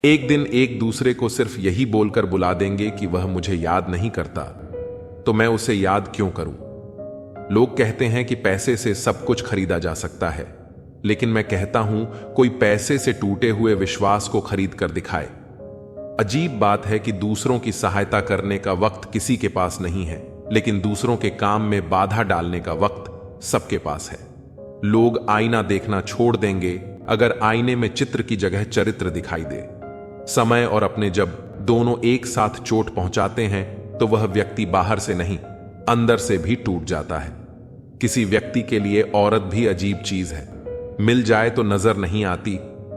एक दिन एक दूसरे को सिर्फ यही बोलकर बुला देंगे कि वह मुझे याद नहीं करता, तो मैं उसे याद क्यों करूं। लोग कहते हैं कि पैसे से सब कुछ खरीदा जा सकता है, लेकिन मैं कहता हूं कोई पैसे से टूटे हुए विश्वास को खरीद कर दिखाए। अजीब बात है कि दूसरों की सहायता करने का वक्त किसी के पास नहीं है, लेकिन दूसरों के काम में बाधा डालने का वक्त सबके पास है। लोग आईना देखना छोड़ देंगे अगर आईने में चित्र की जगह चरित्र दिखाई दे। समय और अपने जब दोनों एक साथ चोट पहुंचाते हैं तो वह व्यक्ति बाहर से नहीं, अंदर से भी टूट जाता है। किसी व्यक्ति के लिए औरत भी अजीब चीज है। मिल जाए तो नजर नहीं आती,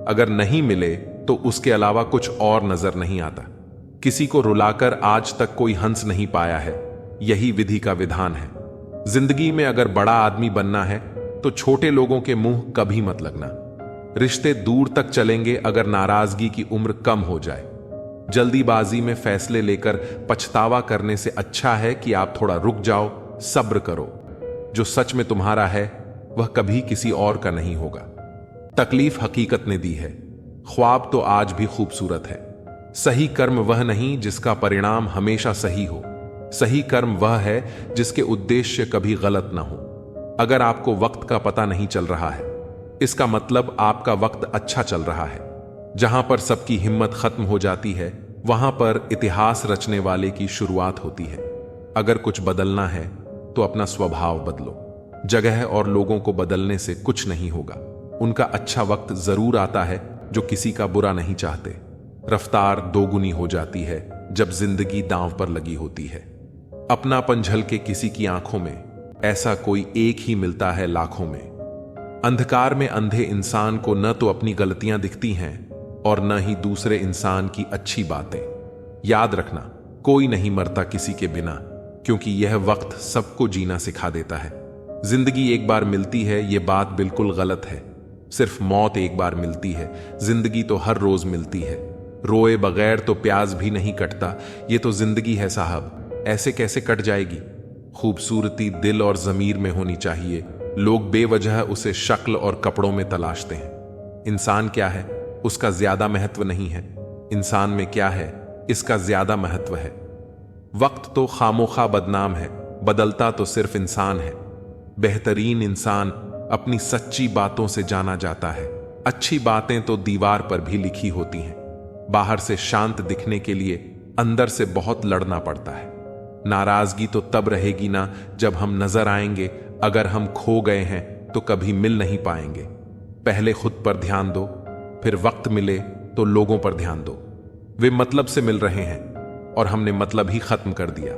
अगर नहीं मिले तो उसके अलावा कुछ और नजर नहीं आता। किसी को रुलाकर आज तक कोई हंस नहीं पाया है, यही विधि का विधान है। जिंदगी में अगर बड़ा आदमी बनना है तो छोटे लोगों के मुंह कभी मत लगना। रिश्ते दूर तक चलेंगे अगर नाराजगी की उम्र कम हो जाए। जल्दीबाजी में फैसले लेकर पछतावा करने से अच्छा है कि आप थोड़ा रुक जाओ, सब्र करो। जो सच में तुम्हारा है वह कभी किसी और का नहीं होगा। तकलीफ हकीकत ने दी है, ख्वाब तो आज भी खूबसूरत है। सही कर्म वह नहीं जिसका परिणाम हमेशा सही हो, सही कर्म वह है जिसके उद्देश्य कभी गलत ना हो। अगर आपको वक्त का पता नहीं चल रहा है, इसका मतलब आपका वक्त अच्छा चल रहा है। जहां पर सबकी हिम्मत खत्म हो जाती है, वहां पर इतिहास रचने वाले की शुरुआत होती है। अगर कुछ बदलना है तो अपना स्वभाव बदलो। जगह और लोगों को बदलने से कुछ नहीं होगा। उनका अच्छा वक्त जरूर आता है जो किसी का बुरा नहीं चाहते। रफ्तार दोगुनी हो जाती है जब जिंदगी दांव पर लगी होती है। अपनापन झलके किसी की आंखों में, ऐसा कोई एक ही मिलता है लाखों में। अंधकार में अंधे इंसान को न तो अपनी गलतियां दिखती हैं और न ही दूसरे इंसान की अच्छी बातें। याद रखना, कोई नहीं मरता किसी के बिना, क्योंकि यह वक्त सबको जीना सिखा देता है। जिंदगी एक बार मिलती है, यह बात बिल्कुल गलत है। सिर्फ मौत एक बार मिलती है, जिंदगी तो हर रोज मिलती है। रोए बगैर तो प्याज भी नहीं कटता, यह तो जिंदगी है साहब, ऐसे कैसे कट जाएगी। खूबसूरती दिल और जमीर में होनी चाहिए। लोग बेवजह उसे शक्ल और कपड़ों में तलाशते हैं। इंसान क्या है उसका ज्यादा महत्व नहीं है, इंसान में क्या है इसका ज्यादा महत्व है। वक्त तो खामोखा बदनाम है, बदलता तो सिर्फ इंसान है। बेहतरीन इंसान अपनी सच्ची बातों से जाना जाता है। अच्छी बातें तो दीवार पर भी लिखी होती हैं। बाहर से शांत दिखने के लिए अंदर से बहुत लड़ना पड़ता है। नाराजगी तो तब रहेगी ना जब हम नजर आएंगे। अगर हम खो गए हैं तो कभी मिल नहीं पाएंगे। पहले खुद पर ध्यान दो, फिर वक्त मिले तो लोगों पर ध्यान दो। वे मतलब से मिल रहे हैं और हमने मतलब ही खत्म कर दिया।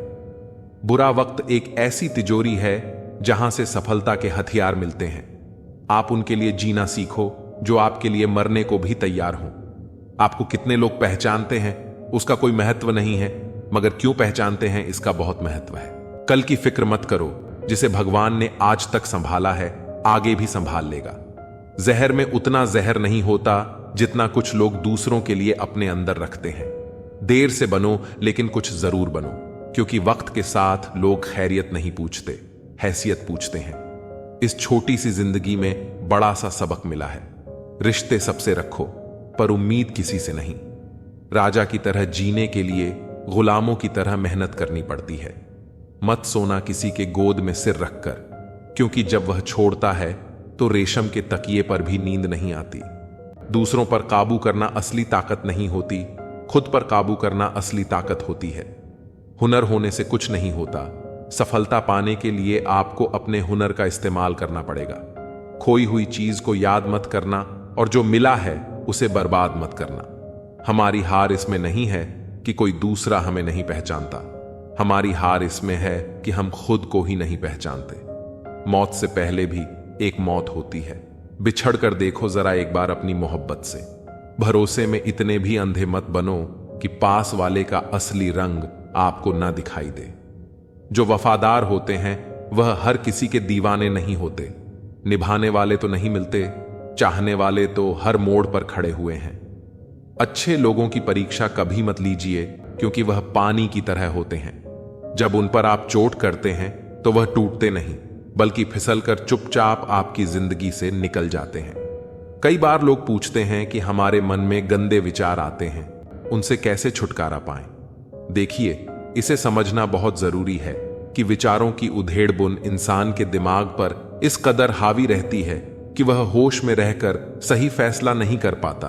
बुरा वक्त एक ऐसी तिजोरी है जहां से सफलता के हथियार मिलते हैं। आप उनके लिए जीना सीखो जो आपके लिए मरने को भी तैयार हों। आपको कितने लोग पहचानते हैं उसका कोई महत्व नहीं है, मगर क्यों पहचानते हैं इसका बहुत महत्व है। कल की फिक्र मत करो, जिसे भगवान ने आज तक संभाला है आगे भी संभाल लेगा। जहर में उतना जहर नहीं होता जितना कुछ लोग दूसरों के लिए अपने अंदर रखते हैं। देर से बनो लेकिन कुछ जरूर बनो, क्योंकि वक्त के साथ लोग खैरियत नहीं पूछते, हैसियत पूछते हैं। इस छोटी सी जिंदगी में बड़ा सा सबक मिला है। रिश्ते सबसे रखो पर उम्मीद किसी से नहीं। राजा की तरह जीने के लिए गुलामों की तरह मेहनत करनी पड़ती है। मत सोना किसी के गोद में सिर रखकर, क्योंकि जब वह छोड़ता है तो रेशम के तकिए पर भी नींद नहीं आती। दूसरों पर काबू करना असली ताकत नहीं होती, खुद पर काबू करना असली ताकत होती है। हुनर होने से कुछ नहीं होता। सफलता पाने के लिए आपको अपने हुनर का इस्तेमाल करना पड़ेगा। खोई हुई चीज को याद मत करना और जो मिला है उसे बर्बाद मत करना। हमारी हार इसमें नहीं है कि कोई दूसरा हमें नहीं पहचानता, हमारी हार इसमें है कि हम खुद को ही नहीं पहचानते। मौत से पहले भी एक मौत होती है। बिछड़ कर देखो जरा एक बार अपनी मोहब्बत से। भरोसे में इतने भी अंधे मत बनो कि पास वाले का असली रंग आपको ना दिखाई दे। जो वफादार होते हैं वह हर किसी के दीवाने नहीं होते। निभाने वाले तो नहीं मिलते, चाहने वाले तो हर मोड़ पर खड़े हुए हैं। अच्छे लोगों की परीक्षा कभी मत लीजिए, क्योंकि वह पानी की तरह होते हैं। जब उन पर आप चोट करते हैं तो वह टूटते नहीं, बल्कि फिसलकर चुपचाप आपकी जिंदगी से निकल जाते हैं। कई बार लोग पूछते हैं कि हमारे मन में गंदे विचार आते हैं, उनसे कैसे छुटकारा पाएं। देखिए, इसे समझना बहुत जरूरी है कि विचारों की उधेड़ बुन इंसान के दिमाग पर इस कदर हावी रहती है कि वह होश में रहकर सही फैसला नहीं कर पाता।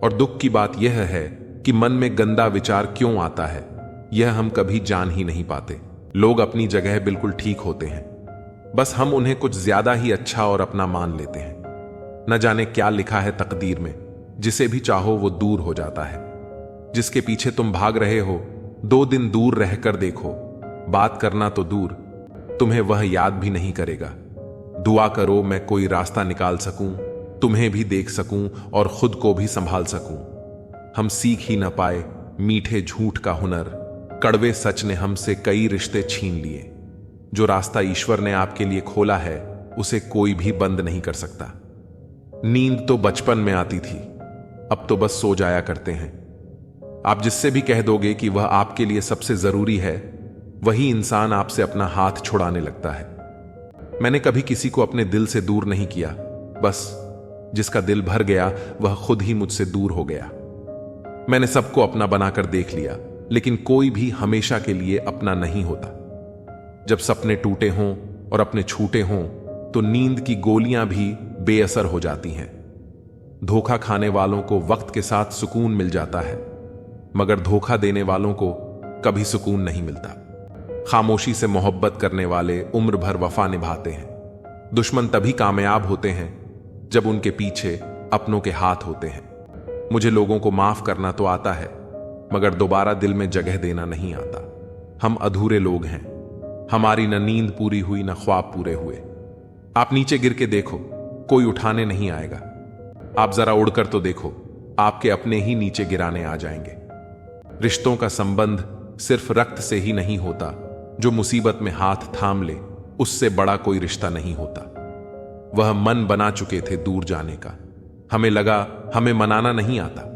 और दुख की बात यह है कि मन में गंदा विचार क्यों आता है, यह हम कभी जान ही नहीं पाते। लोग अपनी जगह बिल्कुल ठीक होते हैं, बस हम उन्हें कुछ ज्यादा ही अच्छा और अपना मान लेते हैं। न जाने क्या लिखा है तकदीर में, जिसे भी चाहो वो दूर हो जाता है। जिसके पीछे तुम भाग रहे हो, 2 दिन दूर रहकर देखो, बात करना तो दूर, तुम्हें वह याद भी नहीं करेगा। दुआ करो मैं कोई रास्ता निकाल सकूं, तुम्हें भी देख सकूं और खुद को भी संभाल सकूं। हम सीख ही न पाए मीठे झूठ का हुनर, कड़वे सच ने हमसे कई रिश्ते छीन लिए। जो रास्ता ईश्वर ने आपके लिए खोला है, उसे कोई भी बंद नहीं कर सकता। नींद तो बचपन में आती थी, अब तो बस सो जाया करते हैं। आप जिससे भी कह दोगे कि वह आपके लिए सबसे जरूरी है, वही इंसान आपसे अपना हाथ छुड़ाने लगता है। मैंने कभी किसी को अपने दिल से दूर नहीं किया, बस जिसका दिल भर गया वह खुद ही मुझसे दूर हो गया। मैंने सबको अपना बनाकर देख लिया, लेकिन कोई भी हमेशा के लिए अपना नहीं होता। जब सपने टूटे हों और अपने छूटे हों, तो नींद की गोलियां भी बेअसर हो जाती हैं। धोखा खाने वालों को वक्त के साथ सुकून मिल जाता है, मगर धोखा देने वालों को कभी सुकून नहीं मिलता। खामोशी से मोहब्बत करने वाले उम्र भर वफा निभाते हैं। दुश्मन तभी कामयाब होते हैं जब उनके पीछे अपनों के हाथ होते हैं। मुझे लोगों को माफ करना तो आता है, मगर दोबारा दिल में जगह देना नहीं आता। हम अधूरे लोग हैं, हमारी न नींद पूरी हुई न ख्वाब पूरे हुए। आप नीचे गिर के देखो, कोई उठाने नहीं आएगा। आप जरा उड़कर तो देखो, आपके अपने ही नीचे गिराने आ जाएंगे। रिश्तों का संबंध सिर्फ रक्त से ही नहीं होता, जो मुसीबत में हाथ थाम ले उससे बड़ा कोई रिश्ता नहीं होता। वह मन बना चुके थे दूर जाने का, हमें लगा हमें मनाना नहीं आता।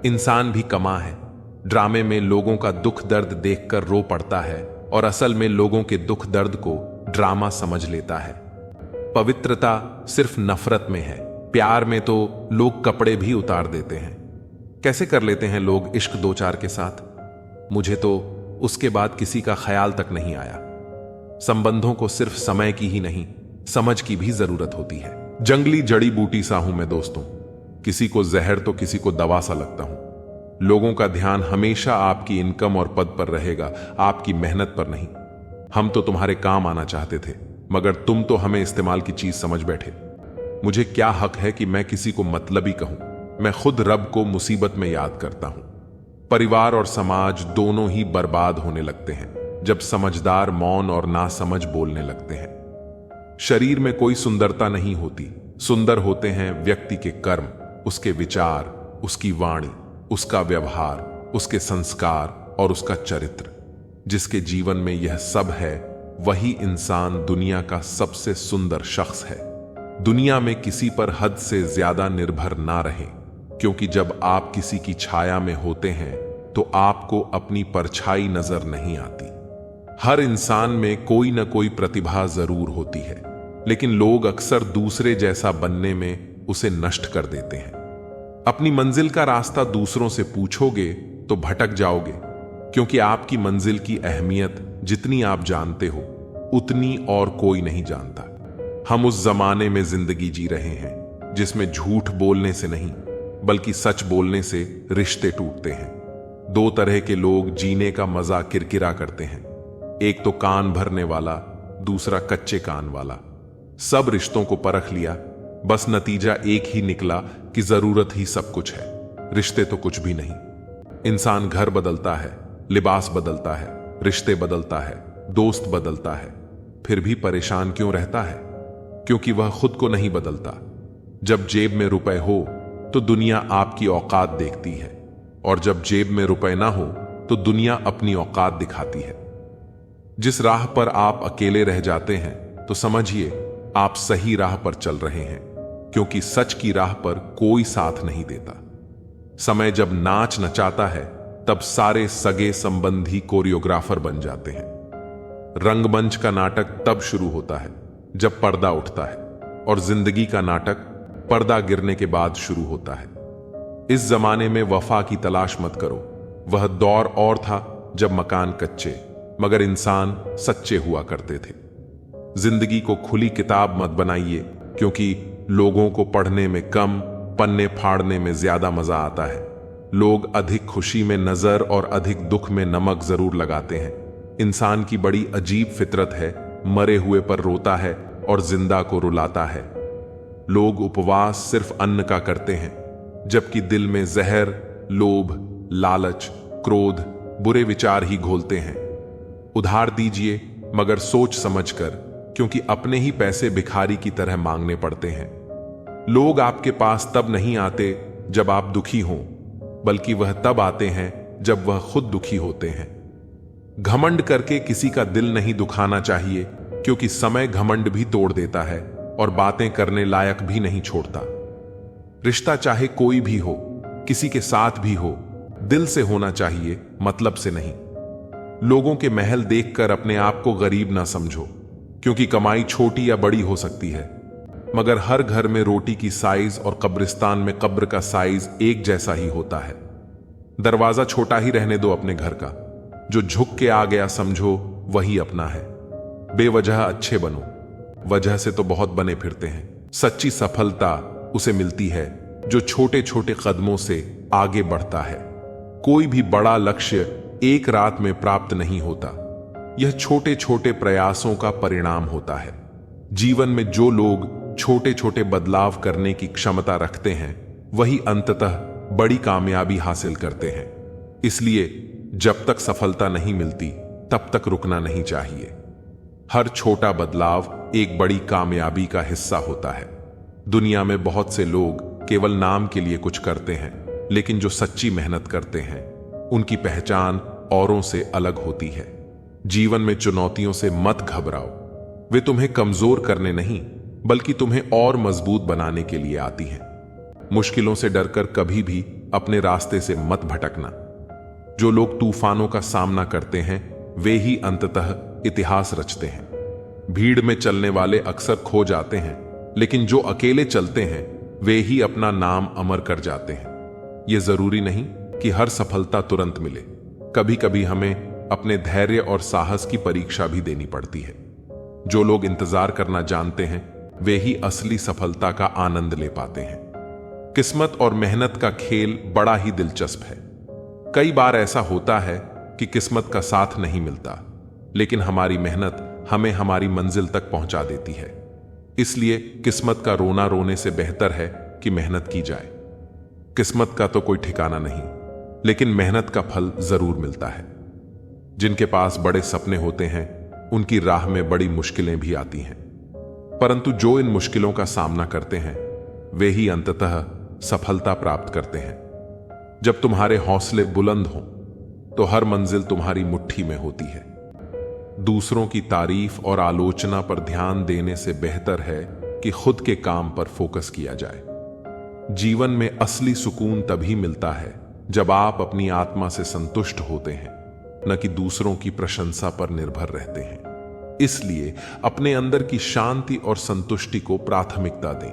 इंसान भी कमा है, ड्रामे में लोगों का दुख दर्द देखकर रो पड़ता है और असल में लोगों के दुख दर्द को ड्रामा समझ लेता है। पवित्रता सिर्फ नफरत में है, प्यार में तो लोग कपड़े भी उतार देते हैं। कैसे कर लेते हैं लोग इश्क 2-4 के साथ, मुझे तो उसके बाद किसी का ख्याल तक नहीं आया। संबंधों को सिर्फ समय की ही नहीं, समझ की भी जरूरत होती है। जंगली जड़ी बूटी सा हूं मैं दोस्तों, किसी को जहर तो किसी को दवा सा लगता हूं। लोगों का ध्यान हमेशा आपकी इनकम और पद पर रहेगा, आपकी मेहनत पर नहीं। हम तो तुम्हारे काम आना चाहते थे, मगर तुम तो हमें इस्तेमाल की चीज समझ बैठे। मुझे क्या हक है कि मैं किसी को मतलबी कहूं? मैं खुद रब को मुसीबत में याद करता हूं। परिवार और समाज दोनों ही बर्बाद होने लगते हैं जब समझदार मौन और नासमझ बोलने लगते हैं। शरीर में कोई सुंदरता नहीं होती, सुंदर होते हैं व्यक्ति के कर्म, उसके विचार, उसकी वाणी, उसका व्यवहार, उसके संस्कार और उसका चरित्र। जिसके जीवन में यह सब है, वही इंसान दुनिया का सबसे सुंदर शख्स है। दुनिया में किसी पर हद से ज्यादा निर्भर ना रहें, क्योंकि जब आप किसी की छाया में होते हैं तो आपको अपनी परछाई नजर नहीं आती। हर इंसान में कोई ना कोई प्रतिभा जरूर होती है, लेकिन लोग अक्सर दूसरे जैसा बनने में उसे नष्ट कर देते हैं। अपनी मंजिल का रास्ता दूसरों से पूछोगे तो भटक जाओगे, क्योंकि आपकी मंजिल की अहमियत जितनी आप जानते हो उतनी और कोई नहीं जानता। हम उस जमाने में जिंदगी जी रहे हैं जिसमें झूठ बोलने से नहीं बल्कि सच बोलने से रिश्ते टूटते हैं। 2 तरह के लोग जीने का मजा किरकिरा करते हैं, एक तो कान भरने वाला, दूसरा कच्चे कान वाला। सब रिश्तों को परख लिया, बस नतीजा एक ही निकला कि जरूरत ही सब कुछ है, रिश्ते तो कुछ भी नहीं। इंसान घर बदलता है, लिबास बदलता है, रिश्ते बदलता है, दोस्त बदलता है, फिर भी परेशान क्यों रहता है? क्योंकि वह खुद को नहीं बदलता। जब जेब में रुपए हो तो दुनिया आपकी औकात देखती है, और जब जेब में रुपए ना हो तो दुनिया अपनी औकात दिखाती है। जिस राह पर आप अकेले रह जाते हैं तो समझिए आप सही राह पर चल रहे हैं, क्योंकि सच की राह पर कोई साथ नहीं देता। समय जब नाच नचाता है तब सारे सगे संबंधी कोरियोग्राफर बन जाते हैं। रंगमंच का नाटक तब शुरू होता है जब पर्दा उठता है, और जिंदगी का नाटक पर्दा गिरने के बाद शुरू होता है। इस जमाने में वफा की तलाश मत करो। वह दौर और था जब मकान कच्चे मगर इंसान सच्चे हुआ करते थे। जिंदगी को खुली किताब मत बनाइए, क्योंकि लोगों को पढ़ने में कम, पन्ने फाड़ने में ज्यादा मजा आता है। लोग अधिक खुशी में नजर और अधिक दुख में नमक जरूर लगाते हैं। इंसान की बड़ी अजीब फितरत है, मरे हुए पर रोता है और जिंदा को रुलाता है। लोग उपवास सिर्फ अन्न का करते हैं, जबकि दिल में जहर, लोभ, लालच, क्रोध, बुरे विचार ही घोलते हैं। उधार दीजिए मगर सोच समझकर, क्योंकि अपने ही पैसे भिखारी की तरह मांगने पड़ते हैं। लोग आपके पास तब नहीं आते जब आप दुखी हों, बल्कि वह तब आते हैं जब वह खुद दुखी होते हैं। घमंड करके किसी का दिल नहीं दुखाना चाहिए, क्योंकि समय घमंड भी तोड़ देता है और बातें करने लायक भी नहीं छोड़ता। रिश्ता चाहे कोई भी हो, किसी के साथ भी हो, दिल से होना चाहिए, मतलब से नहीं। लोगों के महल देखकर अपने आप को गरीब ना समझो, क्योंकि कमाई छोटी या बड़ी हो सकती है, मगर हर घर में रोटी की साइज और कब्रिस्तान में कब्र का साइज एक जैसा ही होता है। दरवाजा छोटा ही रहने दो अपने घर का। जो झुक के आ गया समझो वही अपना है। बेवजह अच्छे बनो, वजह से तो बहुत बने फिरते हैं। सच्ची सफलता उसे मिलती है जो छोटे छोटे कदमों से आगे बढ़ता है। कोई भी बड़ा लक्ष्य एक रात में प्राप्त नहीं होता, यह छोटे छोटे प्रयासों का परिणाम होता है। जीवन में जो लोग छोटे छोटे बदलाव करने की क्षमता रखते हैं, वही अंततः बड़ी कामयाबी हासिल करते हैं। इसलिए जब तक सफलता नहीं मिलती, तब तक रुकना नहीं चाहिए। हर छोटा बदलाव एक बड़ी कामयाबी का हिस्सा होता है। दुनिया में बहुत से लोग केवल नाम के लिए कुछ करते हैं, लेकिन जो सच्ची मेहनत करते हैं, उनकी पहचान औरों से अलग होती है। जीवन में चुनौतियों से मत घबराओ, वे तुम्हें कमजोर करने नहीं, बल्कि तुम्हें और मजबूत बनाने के लिए आती हैं। मुश्किलों से डरकर कभी भी अपने रास्ते से मत भटकना। जो लोग तूफानों का सामना करते हैं, वे ही अंततः इतिहास रचते हैं। भीड़ में चलने वाले अक्सर खो जाते हैं, लेकिन जो अकेले चलते हैं, वे ही अपना नाम अमर कर जाते हैं। यह जरूरी नहीं कि हर सफलता तुरंत मिले। कभी कभी हमें अपने धैर्य और साहस की परीक्षा भी देनी पड़ती है। जो लोग इंतजार करना जानते हैं, वे ही असली सफलता का आनंद ले पाते हैं। किस्मत और मेहनत का खेल बड़ा ही दिलचस्प है। कई बार ऐसा होता है कि किस्मत का साथ नहीं मिलता, लेकिन हमारी मेहनत हमें हमारी मंजिल तक पहुंचा देती है। इसलिए किस्मत का रोना रोने से बेहतर है कि मेहनत की जाए। किस्मत का तो कोई ठिकाना नहीं, लेकिन मेहनत का फल जरूर मिलता है। जिनके पास बड़े सपने होते हैं, उनकी राह में बड़ी मुश्किलें भी आती हैं, परंतु जो इन मुश्किलों का सामना करते हैं, वे ही अंततः सफलता प्राप्त करते हैं। जब तुम्हारे हौसले बुलंद हों, तो हर मंजिल तुम्हारी मुट्ठी में होती है। दूसरों की तारीफ और आलोचना पर ध्यान देने से बेहतर है कि खुद के काम पर फोकस किया जाए। जीवन में असली सुकून तभी मिलता है जब आप अपनी आत्मा से संतुष्ट होते हैं, न कि दूसरों की प्रशंसा पर निर्भर रहते हैं। इसलिए अपने अंदर की शांति और संतुष्टि को प्राथमिकता दें,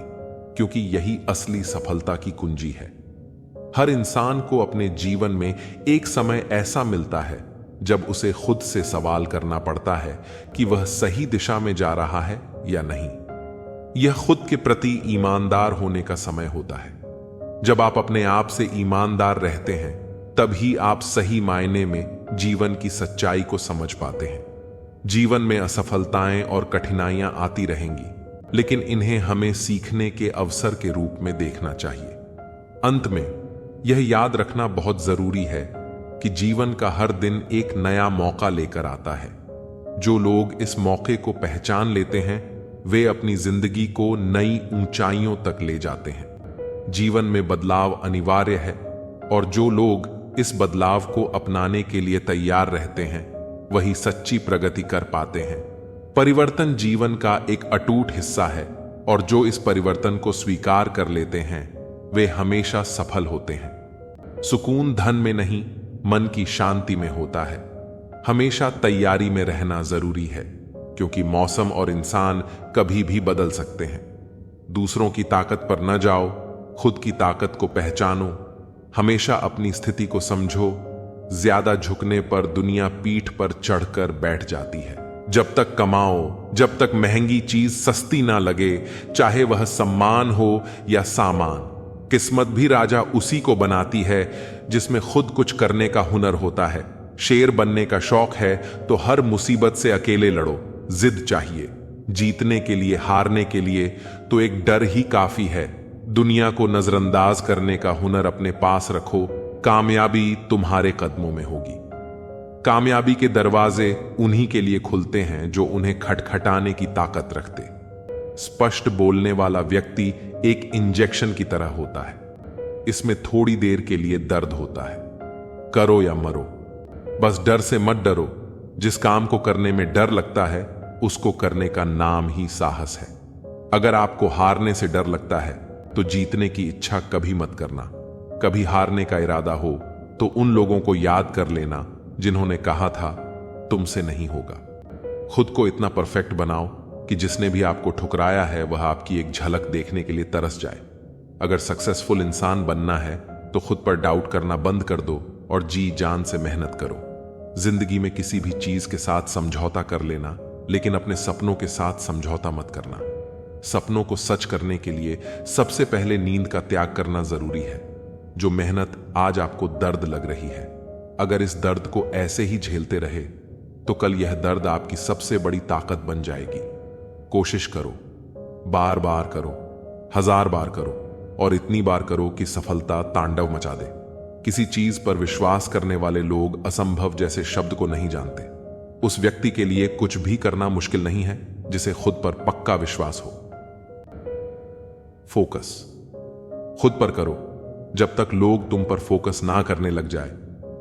क्योंकि यही असली सफलता की कुंजी है। हर इंसान को अपने जीवन में एक समय ऐसा मिलता है जब उसे खुद से सवाल करना पड़ता है कि वह सही दिशा में जा रहा है या नहीं। यह खुद के प्रति ईमानदार होने का समय होता है। जब आप अपने आप से ईमानदार रहते हैं, तभी आप सही मायने में जीवन की सच्चाई को समझ पाते हैं। जीवन में असफलताएं और कठिनाइयां आती रहेंगी, लेकिन इन्हें हमें सीखने के अवसर के रूप में देखना चाहिए। अंत में यह याद रखना बहुत जरूरी है कि जीवन का हर दिन एक नया मौका लेकर आता है। जो लोग इस मौके को पहचान लेते हैं, वे अपनी जिंदगी को नई ऊंचाइयों तक ले जाते हैं। जीवन में बदलाव अनिवार्य है, और जो लोग इस बदलाव को अपनाने के लिए तैयार रहते हैं, वही सच्ची प्रगति कर पाते हैं। परिवर्तन जीवन का एक अटूट हिस्सा है, और जो इस परिवर्तन को स्वीकार कर लेते हैं, वे हमेशा सफल होते हैं। सुकून धन में नहीं, मन की शांति में होता है। हमेशा तैयारी में रहना जरूरी है, क्योंकि मौसम और इंसान कभी भी बदल सकते हैं। दूसरों की ताकत पर न जाओ, खुद की ताकत को पहचानो। हमेशा अपनी स्थिति को समझो। ज्यादा झुकने पर दुनिया पीठ पर चढ़कर बैठ जाती है। जब तक कमाओ, जब तक महंगी चीज सस्ती ना लगे, चाहे वह सम्मान हो या सामान। किस्मत भी राजा उसी को बनाती है जिसमें खुद कुछ करने का हुनर होता है। शेर बनने का शौक है तो हर मुसीबत से अकेले लड़ो। जिद चाहिए जीतने के लिए, हारने के लिए तो एक डर ही काफी है। दुनिया को नजरअंदाज करने का हुनर अपने पास रखो। कामयाबी तुम्हारे कदमों में होगी। कामयाबी के दरवाजे उन्हीं के लिए खुलते हैं जो उन्हें खटखटाने की ताकत रखते। स्पष्ट बोलने वाला व्यक्ति एक इंजेक्शन की तरह होता है। इसमें थोड़ी देर के लिए दर्द होता है। करो या मरो, बस डर से मत डरो। जिस काम को करने में डर लगता है उसको करने का नाम ही साहस है। अगर आपको हारने से डर लगता है तो जीतने की इच्छा कभी मत करना। कभी हारने का इरादा हो तो उन लोगों को याद कर लेना जिन्होंने कहा था तुमसे नहीं होगा। खुद को इतना परफेक्ट बनाओ कि जिसने भी आपको ठुकराया है वह आपकी एक झलक देखने के लिए तरस जाए। अगर सक्सेसफुल इंसान बनना है तो खुद पर डाउट करना बंद कर दो और जी जान से मेहनत करो। जिंदगी में किसी भी चीज के साथ समझौता कर लेना, लेकिन अपने सपनों के साथ समझौता मत करना। सपनों को सच करने के लिए सबसे पहले नींद का त्याग करना जरूरी है। जो मेहनत आज आपको दर्द लग रही है, अगर इस दर्द को ऐसे ही झेलते रहे तो कल यह दर्द आपकी सबसे बड़ी ताकत बन जाएगी। कोशिश करो, बार बार करो, 1000 बार करो और इतनी बार करो कि सफलता तांडव मचा दे। किसी चीज पर विश्वास करने वाले लोग असंभव जैसे शब्द को नहीं जानते। उस व्यक्ति के लिए कुछ भी करना मुश्किल नहीं है जिसे खुद पर पक्का विश्वास हो। फोकस खुद पर करो जब तक लोग तुम पर फोकस ना करने लग जाए।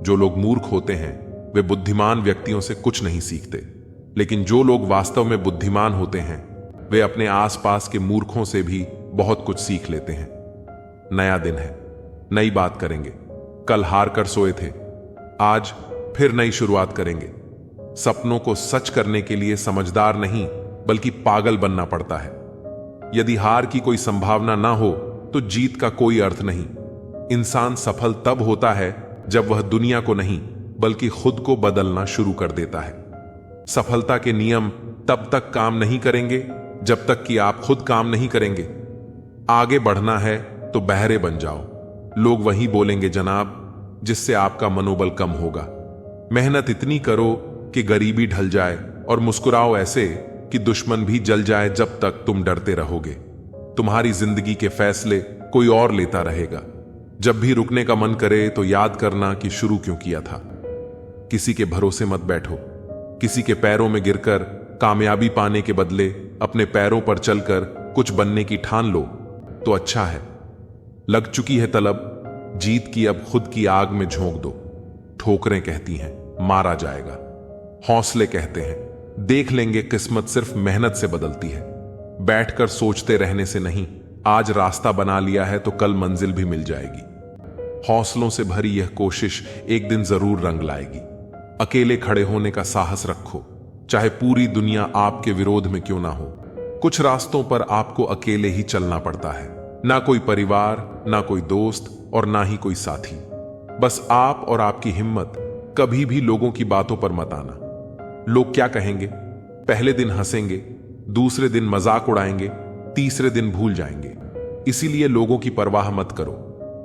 जो लोग मूर्ख होते हैं वे बुद्धिमान व्यक्तियों से कुछ नहीं सीखते, लेकिन जो लोग वास्तव में बुद्धिमान होते हैं वे अपने आसपास के मूर्खों से भी बहुत कुछ सीख लेते हैं। नया दिन है, नई बात करेंगे। कल हार कर सोए थे, आज फिर नई शुरुआत करेंगे। सपनों को सच करने के लिए समझदार नहीं बल्कि पागल बनना पड़ता है। यदि हार की कोई संभावना ना हो तो जीत का कोई अर्थ नहीं। इंसान सफल तब होता है जब वह दुनिया को नहीं बल्कि खुद को बदलना शुरू कर देता है। सफलता के नियम तब तक काम नहीं करेंगे जब तक कि आप खुद काम नहीं करेंगे। आगे बढ़ना है तो बहरे बन जाओ। लोग वही बोलेंगे जनाब जिससे आपका मनोबल कम होगा। मेहनत इतनी करो कि गरीबी ढल जाए और मुस्कुराओ ऐसे कि दुश्मन भी जल जाए जब तक तुम डरते रहोगे। तुम्हारी जिंदगी के फैसले कोई और लेता रहेगा। जब भी रुकने का मन करे तो याद करना कि शुरू क्यों किया था। किसी के भरोसे मत बैठो। किसी के पैरों में गिरकर कामयाबी पाने के बदले अपने पैरों पर चलकर कुछ बनने की ठान लो तो अच्छा है। लग चुकी है तलब, जीत की अब खुद की आग में झोंक दो। ठोकरें कहती हैं मारा जाएगा, हौसले कहते हैं देख लेंगे। किस्मत सिर्फ मेहनत से बदलती है। बैठकर सोचते रहने से नहीं। आज रास्ता बना लिया है तो कल मंजिल भी मिल जाएगी। हौसलों से भरी यह कोशिश एक दिन जरूर रंग लाएगी। अकेले खड़े होने का साहस रखो, चाहे पूरी दुनिया आपके विरोध में क्यों ना हो। कुछ रास्तों पर आपको अकेले ही चलना पड़ता है। ना कोई परिवार, ना कोई दोस्त और ना ही कोई साथी। बस आप और आपकी हिम्मत। कभी भी लोगों की बातों पर मत आना। लोग क्या कहेंगे? पहले दिन हंसेंगे, दूसरे दिन मजाक उड़ाएंगे, तीसरे दिन भूल जाएंगे। इसीलिए लोगों की परवाह मत करो।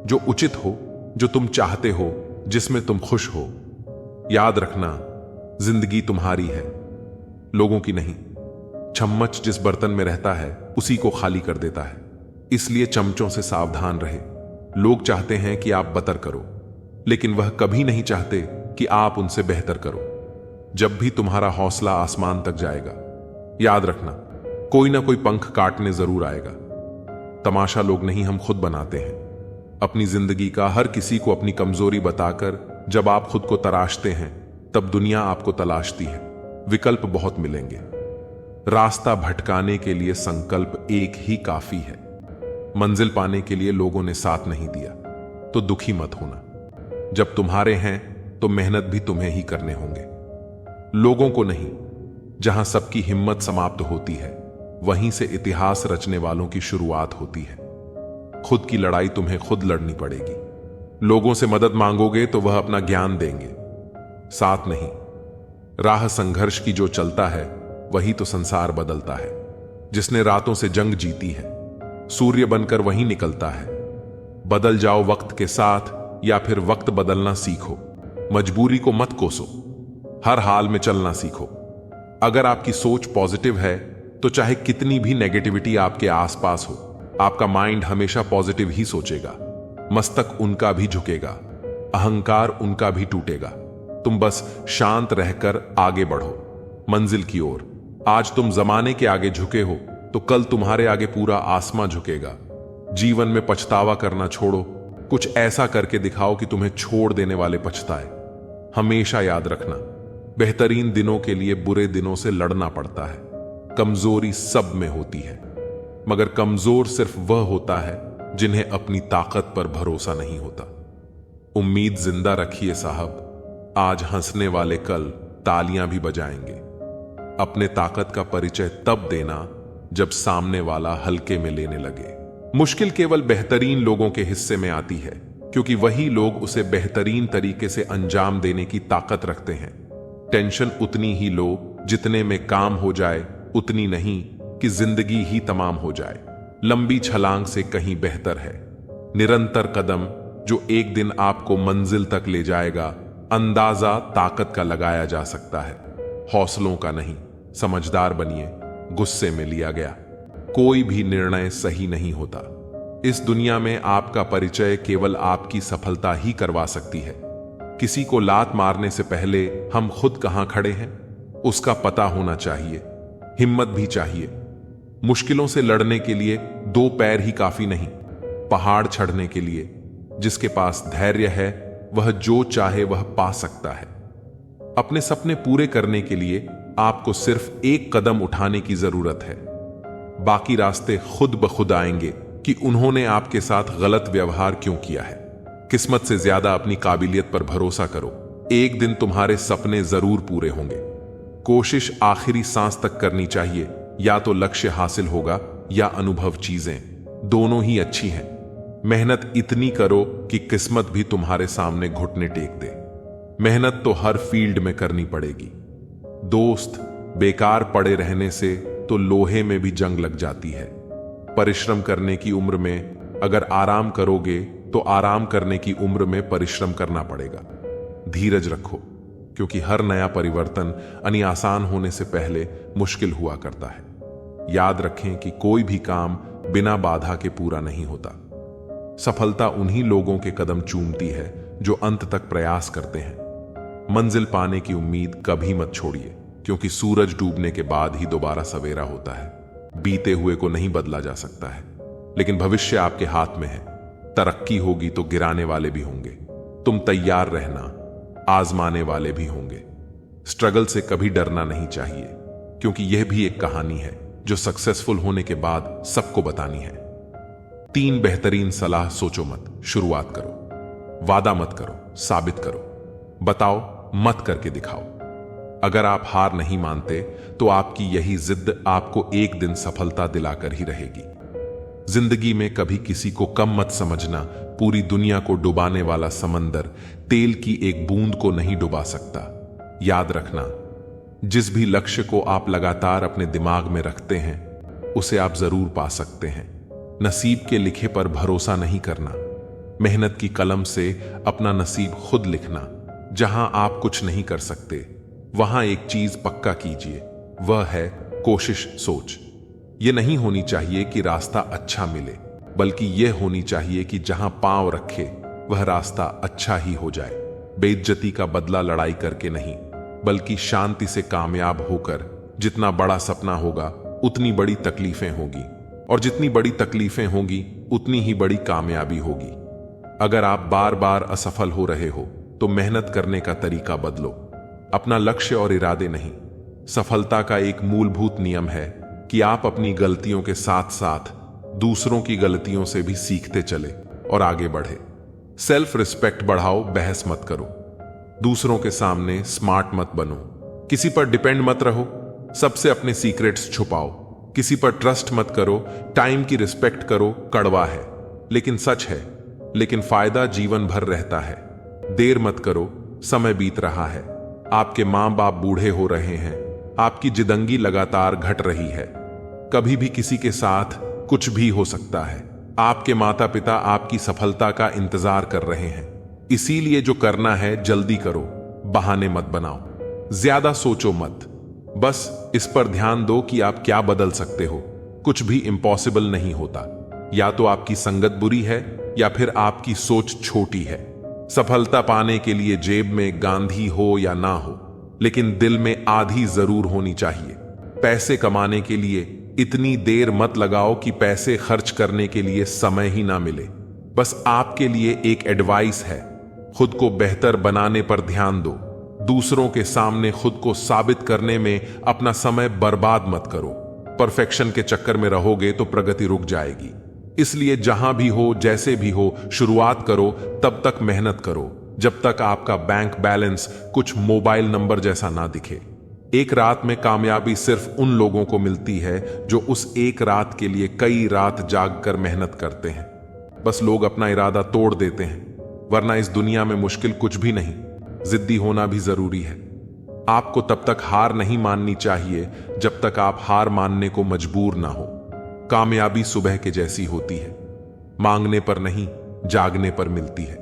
जो उचित हो, जो तुम चाहते हो, जिसमें तुम खुश हो। याद रखना, जिंदगी तुम्हारी है, लोगों की नहीं। चम्मच जिस बर्तन में रहता है उसी को खाली कर देता है। इसलिए चमचों से सावधान रहे। लोग चाहते हैं कि आप बतर करो, लेकिन वह कभी नहीं चाहते कि आप उनसे बेहतर करो। जब भी तुम्हारा हौसला आसमान तक जाएगा, याद रखना कोई ना कोई पंख काटने जरूर आएगा। तमाशा लोग नहीं, हम खुद बनाते हैं अपनी जिंदगी का। हर किसी को अपनी कमजोरी बताकर जब आप खुद को तराशते हैं तब दुनिया आपको तलाशती है। विकल्प बहुत मिलेंगे। रास्ता भटकाने के लिए संकल्प एक ही काफी है। मंजिल पाने के लिए लोगों ने साथ नहीं दिया तो दुखी मत होना। जब तुम्हारे हैं तो मेहनत भी तुम्हें ही करने होंगे, लोगों को नहीं। जहां सबकी हिम्मत समाप्त होती है वहीं से इतिहास रचने वालों की शुरुआत होती है। खुद की लड़ाई तुम्हें खुद लड़नी पड़ेगी। लोगों से मदद मांगोगे तो वह अपना ज्ञान देंगे, साथ नहीं। राह संघर्ष की जो चलता है वही तो संसार बदलता है। जिसने रातों से जंग जीती है सूर्य बनकर वही निकलता है। बदल जाओ वक्त के साथ या फिर वक्त बदलना सीखो। मजबूरी को मत कोसो, हर हाल में चलना सीखो। अगर आपकी सोच पॉजिटिव है तो चाहे कितनी भी नेगेटिविटी आपके आसपास हो, आपका माइंड हमेशा पॉजिटिव ही सोचेगा। मस्तक उनका भी झुकेगा, अहंकार उनका भी टूटेगा। तुम बस शांत रहकर आगे बढ़ो मंजिल की ओर। आज तुम जमाने के आगे झुके हो तो कल तुम्हारे आगे पूरा आसमां झुकेगा। जीवन में पछतावा करना छोड़ो, कुछ ऐसा करके दिखाओ कि तुम्हें छोड़ देने वाले पछताए। हमेशा याद रखना, बेहतरीन दिनों के लिए बुरे दिनों से लड़ना पड़ता है। कमजोरी सब में होती है, मगर कमजोर सिर्फ वह होता है जिन्हें अपनी ताकत पर भरोसा नहीं होता। उम्मीद जिंदा रखिए साहब, आज हंसने वाले कल तालियां भी बजाएंगे। अपने ताकत का परिचय तब देना जब सामने वाला हल्के में लेने लगे। मुश्किल केवल बेहतरीन लोगों के हिस्से में आती है, क्योंकि वही लोग उसे बेहतरीन तरीके से अंजाम देने की ताकत रखते हैं। टेंशन उतनी ही लो जितने में काम हो जाए, उतनी नहीं कि जिंदगी ही तमाम हो जाए। लंबी छलांग से कहीं बेहतर है निरंतर कदम, जो एक दिन आपको मंजिल तक ले जाएगा। अंदाजा ताकत का लगाया जा सकता है, हौसलों का नहीं। समझदार बनिए, गुस्से में लिया गया कोई भी निर्णय सही नहीं होता। इस दुनिया में आपका परिचय केवल आपकी सफलता ही करवा सकती है। किसी को लात मारने से पहले हम खुद कहां खड़े हैं उसका पता होना चाहिए। हिम्मत भी चाहिए। मुश्किलों से लड़ने के लिए दो पैर ही काफी नहीं, पहाड़ चढ़ने के लिए जिसके पास धैर्य है वह जो चाहे वह पा सकता है। अपने सपने पूरे करने के लिए आपको सिर्फ एक कदम उठाने की जरूरत है। बाकी रास्ते खुद ब खुद आएंगे कि उन्होंने आपके साथ गलत व्यवहार क्यों किया है। किस्मत से ज्यादा अपनी काबिलियत पर भरोसा करो, एक दिन तुम्हारे सपने जरूर पूरे होंगे। कोशिश आखिरी सांस तक करनी चाहिए, या तो लक्ष्य हासिल होगा या अनुभव। चीजें दोनों ही अच्छी हैं। मेहनत इतनी करो कि किस्मत भी तुम्हारे सामने घुटने टेक दे। मेहनत तो हर फील्ड में करनी पड़ेगी दोस्त। बेकार पड़े रहने से तो लोहे में भी जंग लग जाती है। परिश्रम करने की उम्र में अगर आराम करोगे तो आराम करने की उम्र में परिश्रम करना पड़ेगा। धीरज रखो, क्योंकि हर नया परिवर्तन यानी आसान होने से पहले मुश्किल हुआ करता है। याद रखें कि कोई भी काम बिना बाधा के पूरा नहीं होता। सफलता उन्हीं लोगों के कदम चूमती है जो अंत तक प्रयास करते हैं। मंजिल पाने की उम्मीद कभी मत छोड़िए, क्योंकि सूरज डूबने के बाद ही दोबारा सवेरा होता है। बीते हुए को नहीं बदला जा सकता है, लेकिन भविष्य आपके हाथ में है। तरक्की होगी तो गिराने वाले भी होंगे। तुम तैयार रहना, आजमाने वाले भी होंगे। स्ट्रगल से कभी डरना नहीं चाहिए, क्योंकि यह भी एक कहानी है जो सक्सेसफुल होने के बाद सबको बतानी है। 3 बेहतरीन सलाह सोचो मत, शुरुआत करो। वादा मत करो, साबित करो। बताओ मत करके दिखाओ। अगर आप हार नहीं मानते तो आपकी यही जिद आपको एक दिन सफलता दिलाकर ही रहेगी। जिंदगी में कभी किसी को कम मत समझना। पूरी दुनिया को डुबाने वाला समंदर तेल की एक बूंद को नहीं डुबा सकता। याद रखना, जिस भी लक्ष्य को आप लगातार अपने दिमाग में रखते हैं उसे आप जरूर पा सकते हैं। नसीब के लिखे पर भरोसा नहीं करना। मेहनत की कलम से अपना नसीब खुद लिखना। जहां आप कुछ नहीं कर सकते वहां एक चीज पक्का कीजिए, वह है कोशिश। सोच यह नहीं होनी चाहिए कि रास्ता अच्छा मिले, बल्कि यह होनी चाहिए कि जहां पांव रखे वह रास्ता अच्छा ही हो जाए। बेइज्जती का बदला लड़ाई करके नहीं, बल्कि शांति से कामयाब होकर। जितना बड़ा सपना होगा उतनी बड़ी तकलीफें होगी, और जितनी बड़ी तकलीफें होंगी उतनी ही बड़ी कामयाबी होगी। अगर आप बार बार असफल हो रहे हो तो मेहनत करने का तरीका बदलो, अपना लक्ष्य और इरादे नहीं। सफलता का एक मूलभूत नियम है कि आप अपनी गलतियों के साथ साथ दूसरों की गलतियों से भी सीखते चले और आगे बढ़े। सेल्फ रिस्पेक्ट बढ़ाओ, बहस मत करो। दूसरों के सामने स्मार्ट मत बनो। किसी पर डिपेंड मत रहो। सबसे अपने सीक्रेट्स छुपाओ। किसी पर ट्रस्ट मत करो, टाइम की रिस्पेक्ट करो, कड़वा है लेकिन सच है। लेकिन फायदा जीवन भर रहता है। देर मत करो, समय बीत रहा है। आपके मां बाप बूढ़े हो रहे हैं, आपकी जिंदगी लगातार घट रही है। कभी भी किसी के साथ कुछ भी हो सकता है। आपके माता पिता आपकी सफलता का इंतजार कर रहे हैं। इसीलिए जो करना है जल्दी करो, बहाने मत बनाओ, ज्यादा सोचो मत। बस इस पर ध्यान दो कि आप क्या बदल सकते हो। कुछ भी इम्पॉसिबल नहीं होता। या तो आपकी संगत बुरी है या फिर आपकी सोच छोटी है। सफलता पाने के लिए जेब में गांधी हो या ना हो, लेकिन दिल में आधी जरूर होनी चाहिए। पैसे कमाने के लिए इतनी देर मत लगाओ कि पैसे खर्च करने के लिए समय ही ना मिले। बस आपके लिए एक एडवाइस है, खुद को बेहतर बनाने पर ध्यान दो। दूसरों के सामने खुद को साबित करने में अपना समय बर्बाद मत करो। परफेक्शन के चक्कर में रहोगे तो प्रगति रुक जाएगी। इसलिए जहां भी हो, जैसे भी हो, शुरुआत करो। तब तक मेहनत करो जब तक आपका बैंक बैलेंस कुछ मोबाइल नंबर जैसा ना दिखे। एक रात में कामयाबी सिर्फ उन लोगों को मिलती है जो उस एक रात के लिए कई रात जाग कर मेहनत करते हैं। बस लोग अपना इरादा तोड़ देते हैं, वरना इस दुनिया में मुश्किल कुछ भी नहीं। जिद्दी होना भी जरूरी है। आपको तब तक हार नहीं माननी चाहिए जब तक आप हार मानने को मजबूर ना हो। कामयाबी सुबह के जैसी होती है, मांगने पर नहीं, जागने पर मिलती है।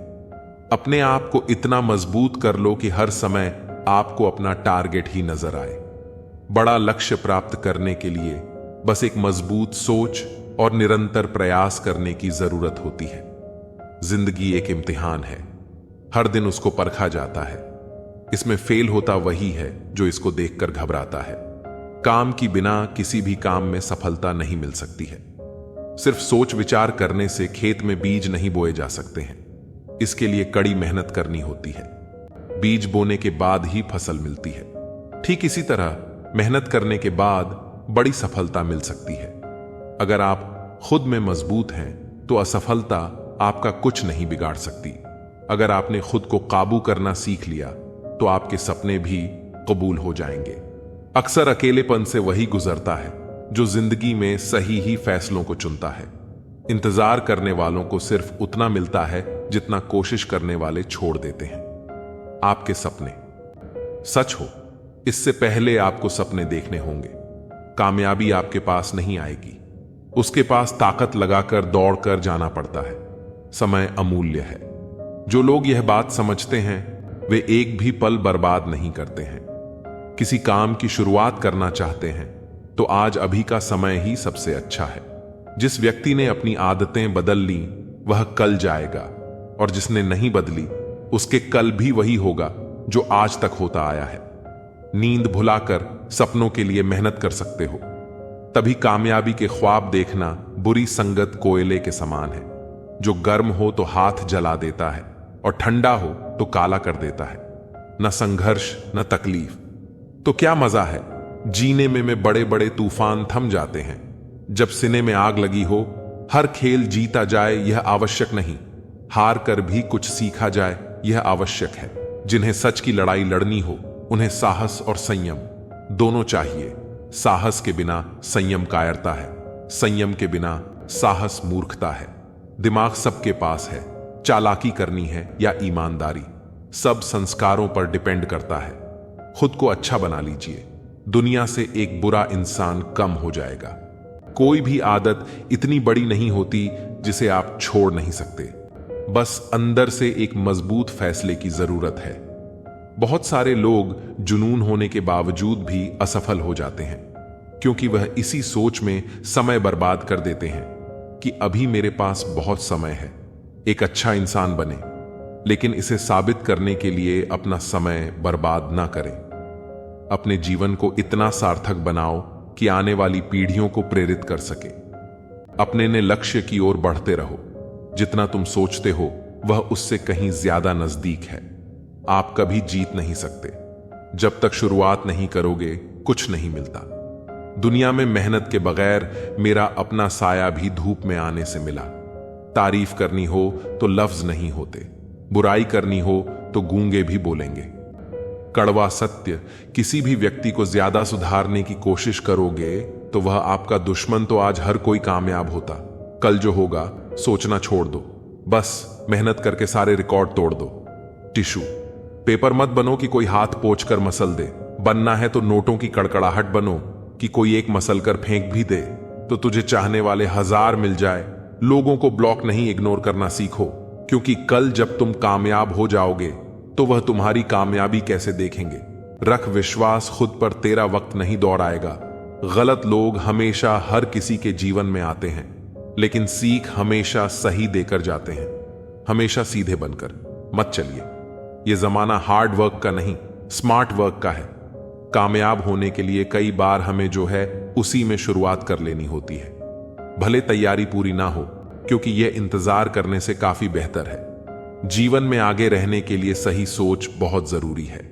अपने आप को इतना मजबूत कर लो कि हर समय आपको अपना टारगेट ही नजर आए। बड़ा लक्ष्य प्राप्त करने के लिए बस एक मजबूत सोच और निरंतर प्रयास करने की जरूरत होती है। जिंदगी एक इम्तिहान है, हर दिन उसको परखा जाता है। इसमें फेल होता वही है जो इसको देखकर घबराता है। काम की बिना किसी भी काम में सफलता नहीं मिल सकती है। सिर्फ सोच विचार करने से खेत में बीज नहीं बोए जा सकते हैं। इसके लिए कड़ी मेहनत करनी होती है। बीज बोने के बाद ही फसल मिलती है। ठीक इसी तरह मेहनत करने के बाद बड़ी सफलता मिल सकती है। अगर आप खुद में मजबूत हैं तो असफलता आपका कुछ नहीं बिगाड़ सकती। अगर आपने खुद को काबू करना सीख लिया तो आपके सपने भी कबूल हो जाएंगे। अक्सर अकेलेपन से वही गुजरता है जो जिंदगी में सही ही फैसलों को चुनता है। इंतजार करने वालों को सिर्फ उतना मिलता है जितना कोशिश करने वाले छोड़ देते हैं। आपके सपने सच हो, इससे पहले आपको सपने देखने होंगे। कामयाबी आपके पास नहीं आएगी, उसके पास ताकत लगाकर दौड़कर जाना पड़ता है। समय अमूल्य है। जो लोग यह बात समझते हैं वे एक भी पल बर्बाद नहीं करते हैं। किसी काम की शुरुआत करना चाहते हैं तो आज अभी का समय ही सबसे अच्छा है। जिस व्यक्ति ने अपनी आदतें बदल ली वह कल जाएगा, और जिसने नहीं बदली उसके कल भी वही होगा जो आज तक होता आया है। नींद भुलाकर सपनों के लिए मेहनत कर सकते हो। तभी कामयाबी के ख्वाब देखना बुरी संगत कोयले के समान है, जो गर्म हो तो हाथ जला देता है और ठंडा हो तो काला कर देता है। न संघर्ष न तकलीफ तो क्या मजा है जीने में बड़े बड़े तूफान थम जाते हैं। जब सीने में आग लगी हो, हर खेल जीता जाए यह आवश्यक नहीं, हार कर भी कुछ सीखा जाए यह आवश्यक है। जिन्हें सच की लड़ाई लड़नी हो उन्हें साहस और संयम दोनों चाहिए। साहस के बिना संयम कायरता है, संयम के बिना साहस मूर्खता है। दिमाग सबके पास है, चालाकी करनी है या ईमानदारी, सब संस्कारों पर डिपेंड करता है। खुद को अच्छा बना लीजिए, दुनिया से एक बुरा इंसान कम हो जाएगा। कोई भी आदत इतनी बड़ी नहीं होती जिसे आप छोड़ नहीं सकते। बस अंदर से एक मजबूत फैसले की जरूरत है। बहुत सारे लोग जुनून होने के बावजूद भी असफल हो जाते हैं, क्योंकि वह इसी सोच में समय बर्बाद कर देते हैं कि अभी मेरे पास बहुत समय है एक अच्छा इंसान बने। लेकिन इसे साबित करने के लिए अपना समय बर्बाद ना करें। अपने जीवन को इतना सार्थक बनाओ कि आने वाली पीढ़ियों को प्रेरित कर सके। अपने ने लक्ष्य की ओर बढ़ते रहो। जितना तुम सोचते हो वह उससे कहीं ज्यादा नजदीक है। आप कभी जीत नहीं सकते। जब तक शुरुआत नहीं करोगे कुछ नहीं मिलता। दुनिया में मेहनत के बगैर मेरा अपना साया भी धूप में आने से मिला। तारीफ करनी हो तो लफ्ज नहीं होते, बुराई करनी हो तो गूंगे भी बोलेंगे। कड़वा सत्य, किसी भी व्यक्ति को ज्यादा सुधारने की कोशिश करोगे तो वह आपका दुश्मन तो आज हर कोई कामयाब होता। कल जो होगा सोचना छोड़ दो, बस मेहनत करके सारे रिकॉर्ड तोड़ दो। टिश्यू पेपर मत बनो कि कोई हाथ पोंछ कर मसल दे। बनना है तो नोटों की कड़कड़ाहट बनो कि कोई एक मसल कर फेंक भी दे तो तुझे चाहने वाले 1000 मिल जाए। लोगों को ब्लॉक नहीं इग्नोर करना सीखो, क्योंकि कल जब तुम कामयाब हो जाओगे तो वह तुम्हारी कामयाबी कैसे देखेंगे। रख विश्वास खुद पर, तेरा वक्त नहीं दौड़ आएगा। गलत लोग हमेशा हर किसी के जीवन में आते हैं, लेकिन सीख हमेशा सही देकर जाते हैं। हमेशा सीधे बनकर मत चलिए। यह जमाना हार्ड वर्क का नहीं, स्मार्ट वर्क का है। कामयाब होने के लिए कई बार हमें जो है उसी में शुरुआत कर लेनी होती है, भले तैयारी पूरी ना हो, क्योंकि यह इंतजार करने से काफी बेहतर है। जीवन में आगे रहने के लिए सही सोच बहुत जरूरी है।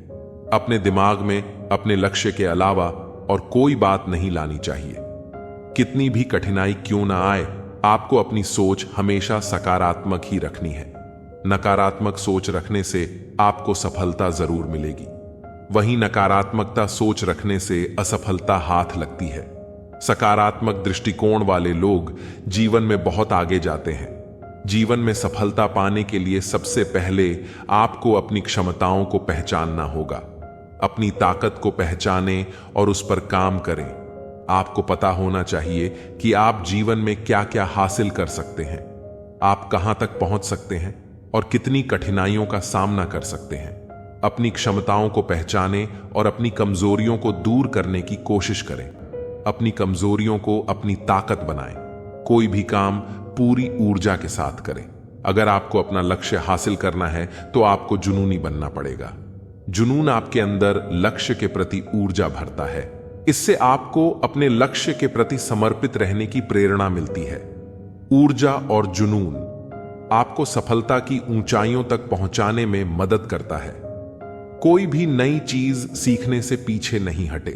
अपने दिमाग में अपने लक्ष्य के अलावा और कोई बात नहीं लानी चाहिए। कितनी भी कठिनाई क्यों ना आए, आपको अपनी सोच हमेशा सकारात्मक ही रखनी है। नकारात्मक सोच रखने से आपको सफलता जरूर मिलेगी, वहीं नकारात्मकता सोच रखने से असफलता हाथ लगती है। सकारात्मक दृष्टिकोण वाले लोग जीवन में बहुत आगे जाते हैं। जीवन में सफलता पाने के लिए सबसे पहले आपको अपनी क्षमताओं को पहचानना होगा। अपनी ताकत को पहचानें और उस पर काम करें। आपको पता होना चाहिए कि आप जीवन में क्या क्या हासिल कर सकते हैं, आप कहां तक पहुंच सकते हैं और कितनी कठिनाइयों का सामना कर सकते हैं। अपनी क्षमताओं को पहचानें और अपनी कमजोरियों को दूर करने की कोशिश करें। अपनी कमजोरियों को अपनी ताकत बनाएं। कोई भी काम पूरी ऊर्जा के साथ करें। अगर आपको अपना लक्ष्य हासिल करना है तो आपको जुनूनी बनना पड़ेगा। जुनून आपके अंदर लक्ष्य के प्रति ऊर्जा भरता है। इससे आपको अपने लक्ष्य के प्रति समर्पित रहने की प्रेरणा मिलती है। ऊर्जा और जुनून आपको सफलता की ऊंचाइयों तक पहुंचाने में मदद करता है। कोई भी नई चीज सीखने से पीछे नहीं हटे।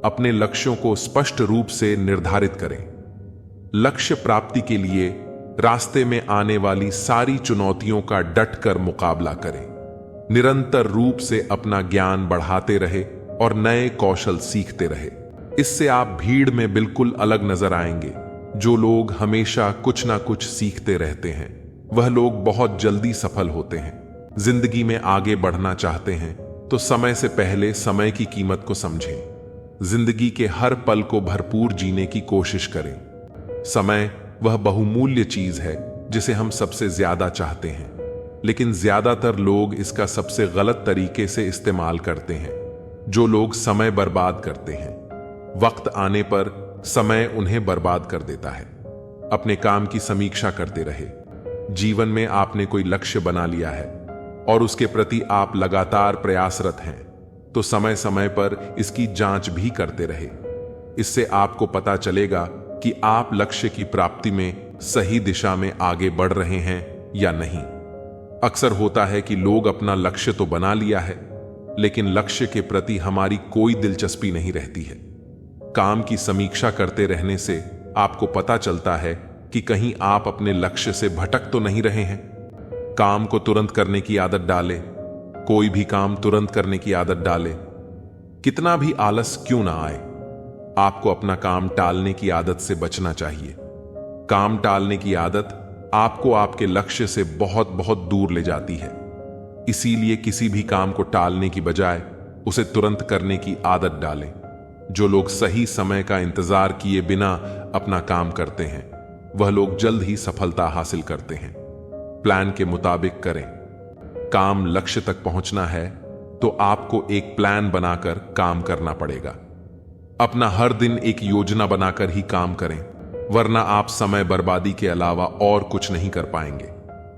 अपने लक्ष्यों को स्पष्ट रूप से निर्धारित करें। लक्ष्य प्राप्ति के लिए रास्ते में आने वाली सारी चुनौतियों का डटकर मुकाबला करें। निरंतर रूप से अपना ज्ञान बढ़ाते रहे और नए कौशल सीखते रहे। इससे आप भीड़ में बिल्कुल अलग नजर आएंगे। जो लोग हमेशा कुछ ना कुछ सीखते रहते हैं, वह लोग बहुत जल्दी सफल होते हैं। जिंदगी में आगे बढ़ना चाहते हैं तो समय से पहले समय की कीमत को समझें। जिंदगी के हर पल को भरपूर जीने की कोशिश करें। समय वह बहुमूल्य चीज है जिसे हम सबसे ज्यादा चाहते हैं, लेकिन ज्यादातर लोग इसका सबसे गलत तरीके से इस्तेमाल करते हैं। जो लोग समय बर्बाद करते हैं, वक्त आने पर समय उन्हें बर्बाद कर देता है। अपने काम की समीक्षा करते रहे। जीवन में आपने कोई लक्ष्य बना लिया है और उसके प्रति आप लगातार प्रयासरत हैं, तो समय समय पर इसकी जांच भी करते रहे। इससे आपको पता चलेगा कि आप लक्ष्य की प्राप्ति में सही दिशा में आगे बढ़ रहे हैं या नहीं। अक्सर होता है कि लोग अपना लक्ष्य तो बना लिया है, लेकिन लक्ष्य के प्रति हमारी कोई दिलचस्पी नहीं रहती है। काम की समीक्षा करते रहने से आपको पता चलता है कि कहीं आप अपने लक्ष्य से भटक तो नहीं रहे हैं। काम को तुरंत करने की आदत डालें। कोई भी काम तुरंत करने की आदत डालें। कितना भी आलस क्यों ना आए, आपको अपना काम टालने की आदत से बचना चाहिए। काम टालने की आदत आपको आपके लक्ष्य से बहुत बहुत दूर ले जाती है। इसीलिए किसी भी काम को टालने की बजाय उसे तुरंत करने की आदत डालें। जो लोग सही समय का इंतजार किए बिना अपना काम करते हैं, वह लोग जल्द ही सफलता हासिल करते हैं। प्लान के मुताबिक करें। काम लक्ष्य तक पहुंचना है तो आपको एक प्लान बनाकर काम करना पड़ेगा। अपना हर दिन एक योजना बनाकर ही काम करें, वरना आप समय बर्बादी के अलावा और कुछ नहीं कर पाएंगे।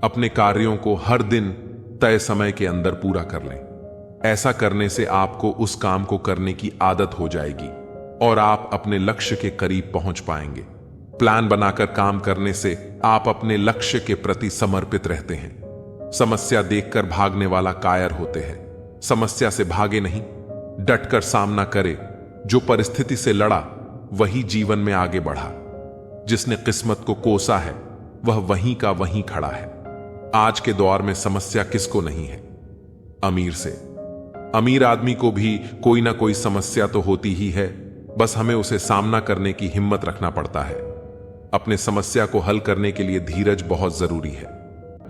अपने कार्यों को हर दिन तय समय के अंदर पूरा कर लें। ऐसा करने से आपको उस काम को करने की आदत हो जाएगी और आप अपने लक्ष्य के करीब पहुंच पाएंगे। प्लान बनाकर काम करने से आप अपने लक्ष्य के प्रति समर्पित रहते हैं। समस्या देखकर भागने वाला कायर होते हैं। समस्या से भागे नहीं, डटकर सामना करे। जो परिस्थिति से लड़ा वही जीवन में आगे बढ़ा। जिसने किस्मत को कोसा है वह वहीं का वहीं खड़ा है। आज के दौर में समस्या किसको नहीं है? अमीर से। अमीर आदमी को भी कोई ना कोई समस्या तो होती ही है। बस हमें उसे सामना करने की हिम्मत रखना पड़ता है। अपने समस्या को हल करने के लिए धीरज बहुत जरूरी है।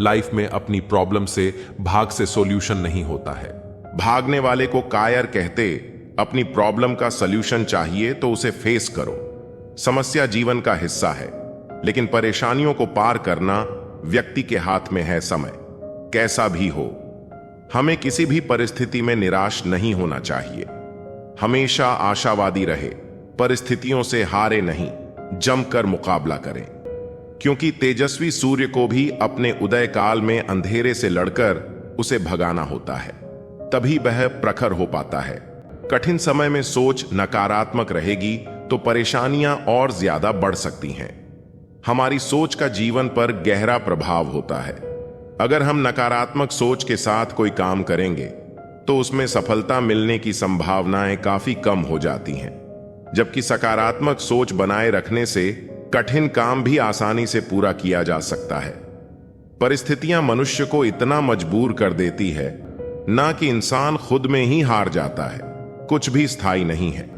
लाइफ में अपनी प्रॉब्लम से भाग से सॉल्यूशन नहीं होता है। भागने वाले को कायर कहते। अपनी प्रॉब्लम का सॉल्यूशन चाहिए तो उसे फेस करो। समस्या जीवन का हिस्सा है, लेकिन परेशानियों को पार करना व्यक्ति के हाथ में है। समय कैसा भी हो, हमें किसी भी परिस्थिति में निराश नहीं होना चाहिए। हमेशा आशावादी रहे, परिस्थितियों से हारे नहीं, जमकर मुकाबला करें। क्योंकि तेजस्वी सूर्य को भी अपने उदय काल में अंधेरे से लड़कर उसे भगाना होता है, तभी वह प्रखर हो पाता है। कठिन समय में सोच नकारात्मक रहेगी तो परेशानियां और ज्यादा बढ़ सकती हैं। हमारी सोच का जीवन पर गहरा प्रभाव होता है। अगर हम नकारात्मक सोच के साथ कोई काम करेंगे तो उसमें सफलता मिलने की संभावनाएं काफी कम हो जाती हैं, जबकि सकारात्मक सोच बनाए रखने से कठिन काम भी आसानी से पूरा किया जा सकता है। परिस्थितियां मनुष्य को इतना मजबूर कर देती है ना कि इंसान खुद में ही हार जाता है। कुछ भी स्थायी नहीं है,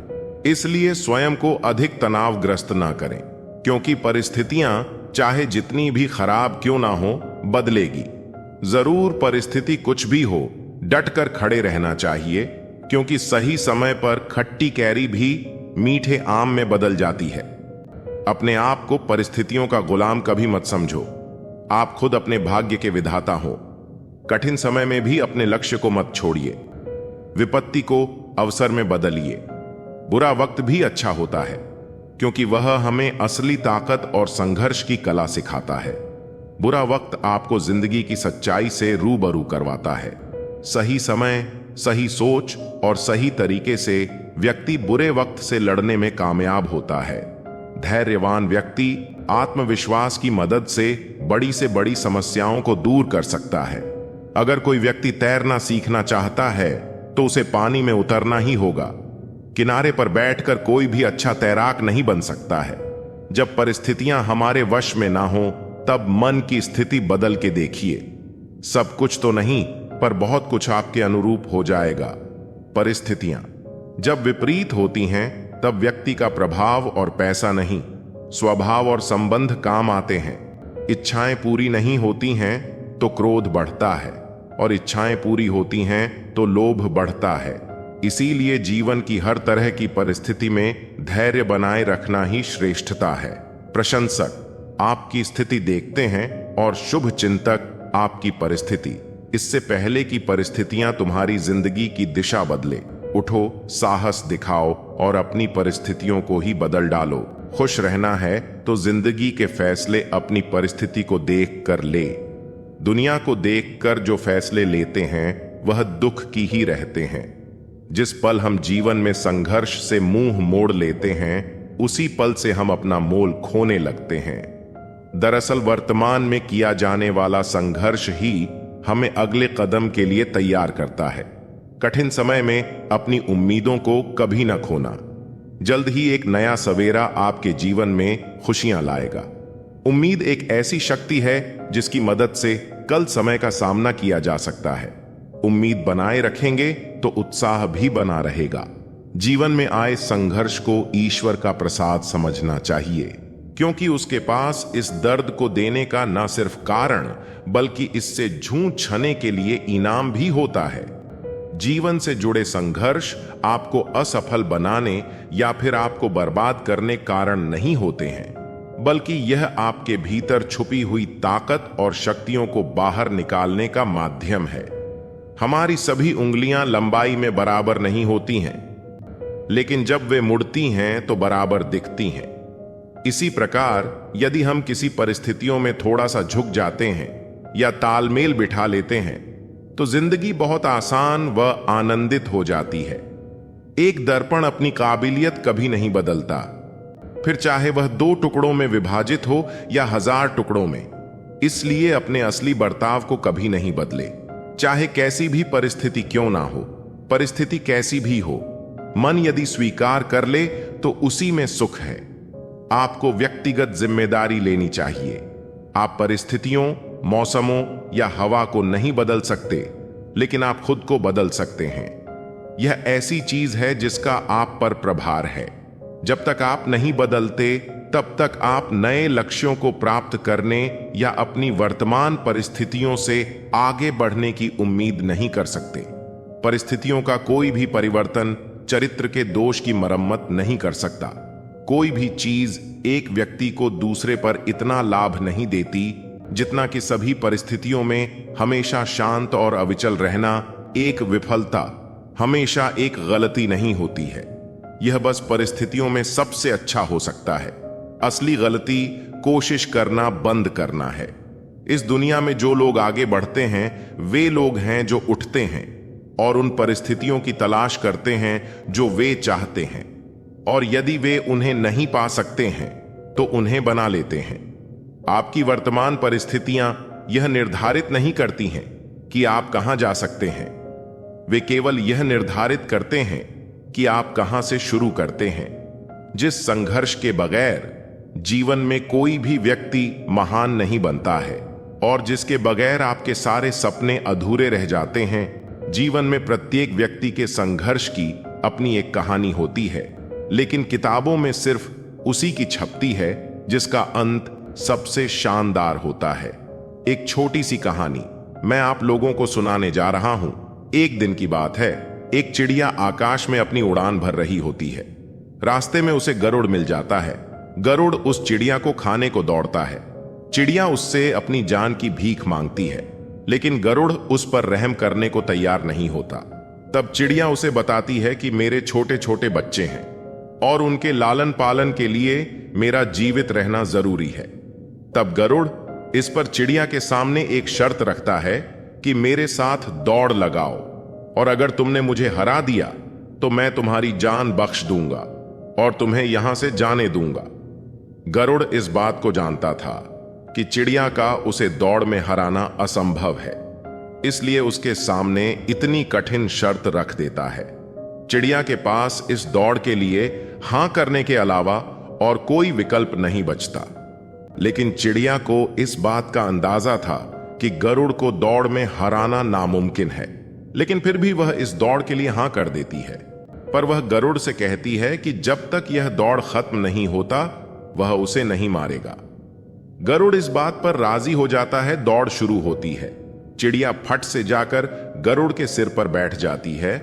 इसलिए स्वयं को अधिक तनावग्रस्त ना करें, क्योंकि परिस्थितियां चाहे जितनी भी खराब क्यों ना हो, बदलेगी जरूर। परिस्थिति कुछ भी हो, डट कर खड़े रहना चाहिए, क्योंकि सही समय पर खट्टी कैरी भी मीठे आम में बदल जाती है। अपने आप को परिस्थितियों का गुलाम कभी मत समझो। आप खुद अपने भाग्य के विधाता हो। कठिन समय में भी अपने लक्ष्य को मत छोड़िए। विपत्ति को अवसर में बदलिए। बुरा वक्त भी अच्छा होता है, क्योंकि वह हमें असली ताकत और संघर्ष की कला सिखाता है। बुरा वक्त आपको जिंदगी की सच्चाई से रूबरू करवाता है। सही समय, सही सोच और सही तरीके से व्यक्ति बुरे वक्त से लड़ने में कामयाब होता है। धैर्यवान व्यक्ति आत्मविश्वास की मदद से बड़ी समस्याओं को दूर कर सकता है। अगर कोई व्यक्ति तैरना सीखना चाहता है तो उसे पानी में उतरना ही होगा। किनारे पर बैठकर कोई भी अच्छा तैराक नहीं बन सकता है। जब परिस्थितियां हमारे वश में ना हो, तब मन की स्थिति बदल के देखिए। सब कुछ तो नहीं, पर बहुत कुछ आपके अनुरूप हो जाएगा। परिस्थितियां जब विपरीत होती हैं, तब व्यक्ति का प्रभाव और पैसा नहीं, स्वभाव और संबंध काम आते हैं। इच्छाएं पूरी नहीं होती हैं तो क्रोध बढ़ता है, और इच्छाएं पूरी होती हैं तो लोभ बढ़ता है। इसीलिए जीवन की हर तरह की परिस्थिति में धैर्य बनाए रखना ही श्रेष्ठता है। प्रशंसक आपकी स्थिति देखते हैं और शुभ चिंतक आपकी परिस्थिति। इससे पहले कि परिस्थितियां तुम्हारी जिंदगी की दिशा बदले, उठो, साहस दिखाओ और अपनी परिस्थितियों को ही बदल डालो। खुश रहना है तो जिंदगी के फैसले अपनी परिस्थिति को देख कर ले। दुनिया को देखकर जो फैसले लेते हैं वह दुख की ही रहते हैं। जिस पल हम जीवन में संघर्ष से मुंह मोड़ लेते हैं, उसी पल से हम अपना मोल खोने लगते हैं। दरअसल वर्तमान में किया जाने वाला संघर्ष ही हमें अगले कदम के लिए तैयार करता है। कठिन समय में अपनी उम्मीदों को कभी न खोना। जल्द ही एक नया सवेरा आपके जीवन में खुशियां लाएगा। उम्मीद एक ऐसी शक्ति है जिसकी मदद से कल समय का सामना किया जा सकता है। उम्मीद बनाए रखेंगे तो उत्साह भी बना रहेगा। जीवन में आए संघर्ष को ईश्वर का प्रसाद समझना चाहिए, क्योंकि उसके पास इस दर्द को देने का न सिर्फ कारण बल्कि इससे जूझने के लिए इनाम भी होता है। जीवन से जुड़े संघर्ष आपको असफल बनाने या फिर आपको बर्बाद करने कारण नहीं होते हैं, बल्कि यह आपके भीतर छुपी हुई ताकत और शक्तियों को बाहर निकालने का माध्यम है। हमारी सभी उंगलियां लंबाई में बराबर नहीं होती हैं, लेकिन जब वे मुड़ती हैं तो बराबर दिखती हैं। इसी प्रकार यदि हम किसी परिस्थितियों में थोड़ा सा झुक जाते हैं या तालमेल बिठा लेते हैं तो जिंदगी बहुत आसान व आनंदित हो जाती है। एक दर्पण अपनी काबिलियत कभी नहीं बदलता, फिर चाहे वह 2 टुकड़ों में विभाजित हो या 1000 टुकड़ों में। इसलिए अपने असली बर्ताव को कभी नहीं बदले, चाहे कैसी भी परिस्थिति क्यों ना हो। परिस्थिति कैसी भी हो, मन यदि स्वीकार कर ले तो उसी में सुख है। आपको व्यक्तिगत जिम्मेदारी लेनी चाहिए। आप परिस्थितियों, मौसमों या हवा को नहीं बदल सकते, लेकिन आप खुद को बदल सकते हैं। यह ऐसी चीज है जिसका आप पर प्रभार है। जब तक आप नहीं बदलते तब तक आप नए लक्ष्यों को प्राप्त करने या अपनी वर्तमान परिस्थितियों से आगे बढ़ने की उम्मीद नहीं कर सकते। परिस्थितियों का कोई भी परिवर्तन चरित्र के दोष की मरम्मत नहीं कर सकता। कोई भी चीज एक व्यक्ति को दूसरे पर इतना लाभ नहीं देती जितना कि सभी परिस्थितियों में हमेशा शांत और अविचल रहना। एक विफलता हमेशा एक गलती नहीं होती है, यह बस परिस्थितियों में सबसे अच्छा हो सकता है। असली गलती कोशिश करना बंद करना है। इस दुनिया में जो लोग आगे बढ़ते हैं वे लोग हैं जो उठते हैं और उन परिस्थितियों की तलाश करते हैं जो वे चाहते हैं, और यदि वे उन्हें नहीं पा सकते हैं तो उन्हें बना लेते हैं। आपकी वर्तमान परिस्थितियां यह निर्धारित नहीं करती हैं कि आप कहां जा सकते हैं, वे केवल यह निर्धारित करते हैं कि आप कहां से शुरू करते हैं। जिस संघर्ष के बगैर जीवन में कोई भी व्यक्ति महान नहीं बनता है और जिसके बगैर आपके सारे सपने अधूरे रह जाते हैं। जीवन में प्रत्येक व्यक्ति के संघर्ष की अपनी एक कहानी होती है, लेकिन किताबों में सिर्फ उसी की छपती है जिसका अंत सबसे शानदार होता है। एक छोटी सी कहानी मैं आप लोगों को सुनाने जा रहा हूं। एक दिन की बात है, एक चिड़िया आकाश में अपनी उड़ान भर रही होती है। रास्ते में उसे गरुड़ मिल जाता है। गरुड़ उस चिड़िया को खाने को दौड़ता है। चिड़िया उससे अपनी जान की भीख मांगती है, लेकिन गरुड़ उस पर रहम करने को तैयार नहीं होता। तब चिड़िया उसे बताती है कि मेरे छोटे छोटे बच्चे हैं और उनके लालन पालन के लिए मेरा जीवित रहना जरूरी है। तब गरुड़ इस पर चिड़िया के सामने एक शर्त रखता है कि मेरे साथ दौड़ लगाओ और अगर तुमने मुझे हरा दिया तो मैं तुम्हारी जान बख्श दूंगा और तुम्हें यहां से जाने दूंगा। गरुड़ इस बात को जानता था कि चिड़िया का उसे दौड़ में हराना असंभव है, इसलिए उसके सामने इतनी कठिन शर्त रख देता है। चिड़िया के पास इस दौड़ के लिए हां करने के अलावा और कोई विकल्प नहीं बचता। लेकिन चिड़िया को इस बात का अंदाजा था कि गरुड़ को दौड़ में हराना नामुमकिन है, लेकिन फिर भी वह इस दौड़ के लिए हां कर देती है। पर वह गरुड़ से कहती है कि जब तक यह दौड़ खत्म नहीं होता वह उसे नहीं मारेगा। गरुड़ इस बात पर राजी हो जाता है। दौड़ शुरू होती है। चिड़िया फट से जाकर गरुड़ के सिर पर बैठ जाती है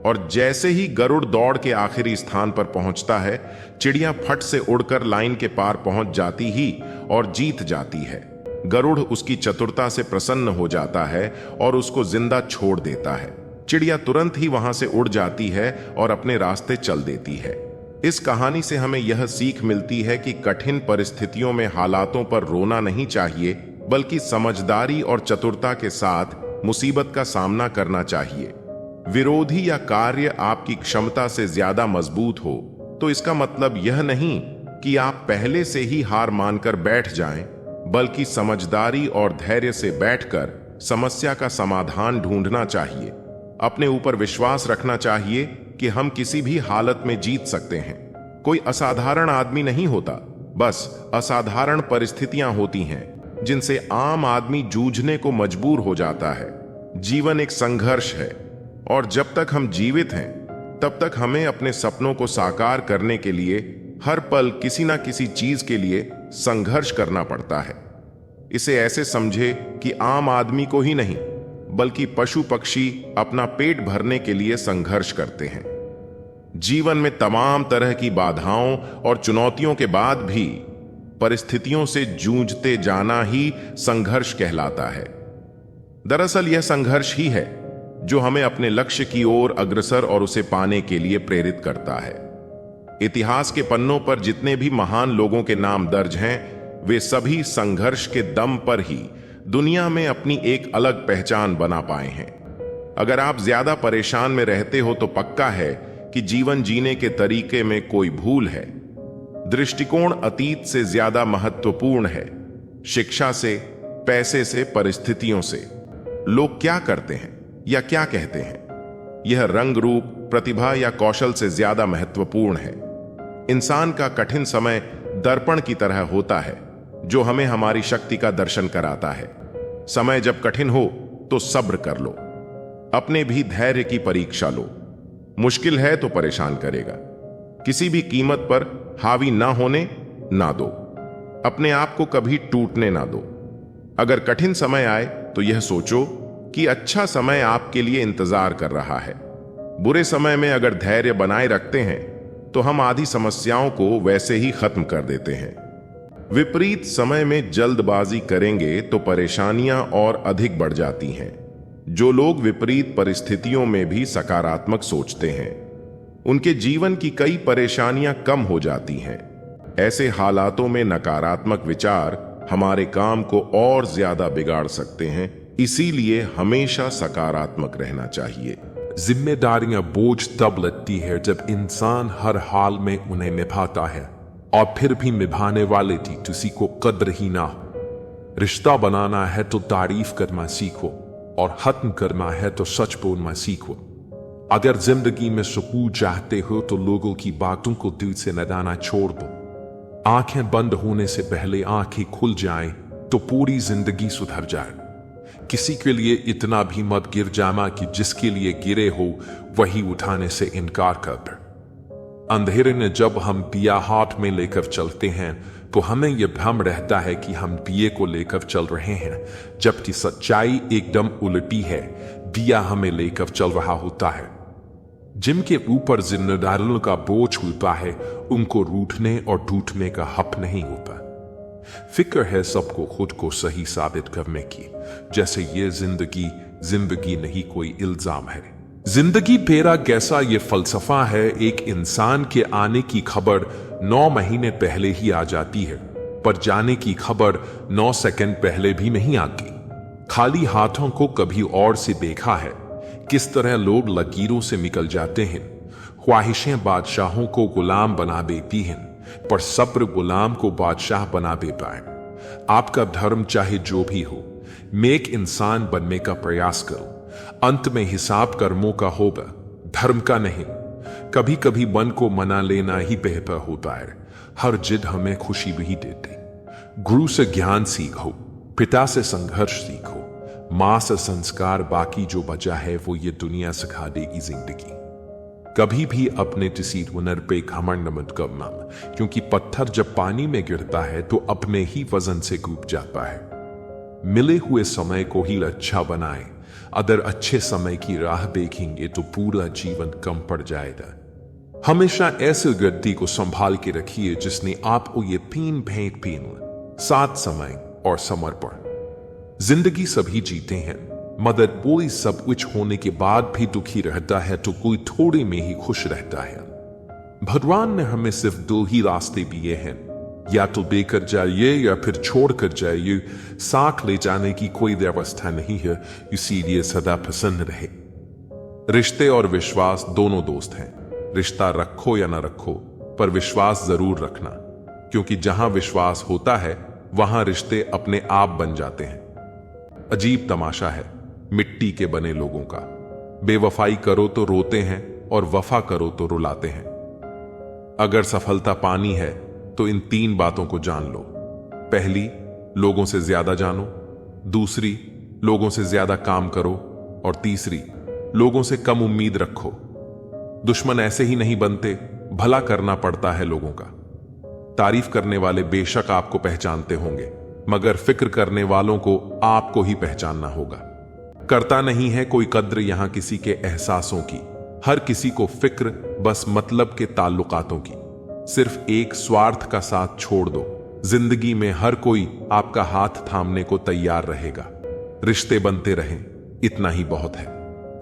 और जैसे ही गरुड़ दौड़ के आखिरी स्थान पर पहुंचता है, चिड़िया फट से उड़कर लाइन के पार पहुंच जाती ही और जीत जाती है। गरुड़ उसकी चतुरता से प्रसन्न हो जाता है और उसको जिंदा छोड़ देता है। चिड़िया तुरंत ही वहां से उड़ जाती है और अपने रास्ते चल देती है। इस कहानी से हमें यह सीख मिलती है कि कठिन परिस्थितियों में हालातों पर रोना नहीं चाहिए, बल्कि समझदारी और चतुरता के साथ मुसीबत का सामना करना चाहिए। विरोधी या कार्य आपकी क्षमता से ज्यादा मजबूत हो तो इसका मतलब यह नहीं कि आप पहले से ही हार मानकर बैठ जाएं, बल्कि समझदारी और धैर्य से बैठकर समस्या का समाधान ढूंढना चाहिए। अपने ऊपर विश्वास रखना चाहिए कि हम किसी भी हालत में जीत सकते हैं। कोई असाधारण आदमी नहीं होता, बस असाधारण परिस्थितियां होती हैं जिनसे आम आदमी जूझने को मजबूर हो जाता है। जीवन एक संघर्ष है और जब तक हम जीवित हैं तब तक हमें अपने सपनों को साकार करने के लिए हर पल किसी ना किसी चीज के लिए संघर्ष करना पड़ता है। इसे ऐसे समझे कि आम आदमी को ही नहीं बल्कि पशु पक्षी अपना पेट भरने के लिए संघर्ष करते हैं। जीवन में तमाम तरह की बाधाओं और चुनौतियों के बाद भी परिस्थितियों से जूझते जाना ही संघर्ष कहलाता है। दरअसल यह संघर्ष ही है जो हमें अपने लक्ष्य की ओर अग्रसर और उसे पाने के लिए प्रेरित करता है। इतिहास के पन्नों पर जितने भी महान लोगों के नाम दर्ज हैं, वे सभी संघर्ष के दम पर ही दुनिया में अपनी एक अलग पहचान बना पाए हैं। अगर आप ज्यादा परेशान में रहते हो तो पक्का है कि जीवन जीने के तरीके में कोई भूल है। दृष्टिकोण अतीत से ज्यादा महत्वपूर्ण है, शिक्षा से, पैसे से, परिस्थितियों से। लोग क्या करते हैं या क्या कहते हैं, यह रंग रूप, प्रतिभा या कौशल से ज्यादा महत्वपूर्ण है। इंसान का कठिन समय दर्पण की तरह होता है जो हमें हमारी शक्ति का दर्शन कराता है। समय जब कठिन हो तो सब्र कर लो, अपने भी धैर्य की परीक्षा लो। मुश्किल है तो परेशान करेगा, किसी भी कीमत पर हावी ना होने ना दो। अपने आप को कभी टूटने ना दो। अगर कठिन समय आए तो यह सोचो कि अच्छा समय आपके लिए इंतजार कर रहा है। बुरे समय में अगर धैर्य बनाए रखते हैं तो हम आधी समस्याओं को वैसे ही खत्म कर देते हैं। विपरीत समय में जल्दबाजी करेंगे तो परेशानियां और अधिक बढ़ जाती हैं। जो लोग विपरीत परिस्थितियों में भी सकारात्मक सोचते हैं, उनके जीवन की कई परेशानियां कम हो जाती हैं। ऐसे हालातों में नकारात्मक विचार हमारे काम को और ज्यादा बिगाड़ सकते हैं, इसीलिए हमेशा सकारात्मक रहना चाहिए। जिम्मेदारियां बोझ तब लगती है जब इंसान हर हाल में उन्हें निभाता है और फिर भी निभाने वाले की किसी को कद्र ही ना हो। रिश्ता बनाना है तो तारीफ करना सीखो और खत्म करना है तो सच बोलना सीखो। अगर जिंदगी में सुकून चाहते हो तो लोगों की बातों को दिल से लगाना छोड़ दो। आंखें बंद होने से पहले आंखें खुल जाएं तो पूरी जिंदगी सुधर जाए। किसी के लिए इतना भी मत गिर जाना कि जिसके लिए गिरे हो वही उठाने से इनकार कर दे। अंधेरे में जब हम दिया हाथ में लेकर चलते हैं तो हमें यह भ्रम रहता है कि हम दिए को लेकर चल रहे हैं, जबकि सच्चाई एकदम उल्टी है। दिया हमें लेकर चल रहा होता है। जिनके ऊपर जिम्मेदारियों का बोझ होता है उनको रूठने और टूटने का हक नहीं होता। फिक्र है सबको खुद को सही साबित करने की, जैसे ये जिंदगी नहीं कोई इल्जाम है। जिंदगी तेरा कैसा ये फलसफा है। एक इंसान के आने की खबर 9 महीने पहले ही आ जाती है, पर जाने की खबर 9 सेकंड पहले भी नहीं आती। खाली हाथों को कभी और से देखा है किस तरह लोग लकीरों से निकल जाते हैं। ख्वाहिशें बादशाहों को गुलाम बना देती हैं, पर सब्र गुलाम को बादशाह बना देता है। आपका धर्म चाहे जो भी हो, नेक इंसान बनने का प्रयास करो। अंत में हिसाब कर्मों का होगा, धर्म का नहीं। कभी कभी मन को मना लेना ही बेहतर होता है। हर जिद हमें खुशी भी देती। गुरु से ज्ञान सीखो, पिता से संघर्ष सीखो, मां से संस्कार, बाकी जो बचा है वो ये दुनिया सिखा देगी जिंदगी। कभी भी अपने किसी हुनर पे घमंड मत करना, क्योंकि पत्थर जब पानी में गिरता है तो अपने ही वजन से डूब जाता है। मिले हुए समय को ही अच्छा बनाएं। अगर अच्छे समय की राह देखेंगे तो पूरा जीवन कम पड़ जाएगा। हमेशा ऐसे गद्दी को संभाल के रखिए जिसने आपको ये 3 भेंट पीन, साथ समय और समर्पण। जिंदगी सभी जीते हैं, मगर कोई सब कुछ होने के बाद भी दुखी रहता है तो कोई थोड़े में ही खुश रहता है। भगवान ने हमें सिर्फ 2 ही रास्ते दिए हैं, या तो देकर जाइए या फिर छोड़ कर जाइए। साथ ले जाने की कोई व्यवस्था नहीं है, इसीलिए सदा प्रसन्न रहे। रिश्ते और विश्वास दोनों दोस्त हैं। रिश्ता रखो या ना रखो, पर विश्वास जरूर रखना, क्योंकि जहां विश्वास होता है वहां रिश्ते अपने आप बन जाते हैं। अजीब तमाशा है मिट्टी के बने लोगों का। बेवफाई करो तो रोते हैं और वफा करो तो रुलाते हैं। अगर सफलता पानी है तो इन 3 बातों को जान लो। पहली, लोगों से ज्यादा जानो। दूसरी, लोगों से ज्यादा काम करो। और तीसरी, लोगों से कम उम्मीद रखो। दुश्मन ऐसे ही नहीं बनते, भला करना पड़ता है लोगों का। तारीफ करने वाले बेशक आपको पहचानते होंगे, मगर फिक्र करने वालों को आपको ही पहचानना होगा। करता नहीं है कोई कद्र यहां किसी के एहसासों की। हर किसी को फिक्र बस मतलब के ताल्लुकातों की। सिर्फ एक स्वार्थ का साथ छोड़ दो। जिंदगी में हर कोई आपका हाथ थामने को तैयार रहेगा। रिश्ते बनते रहें, इतना ही बहुत है।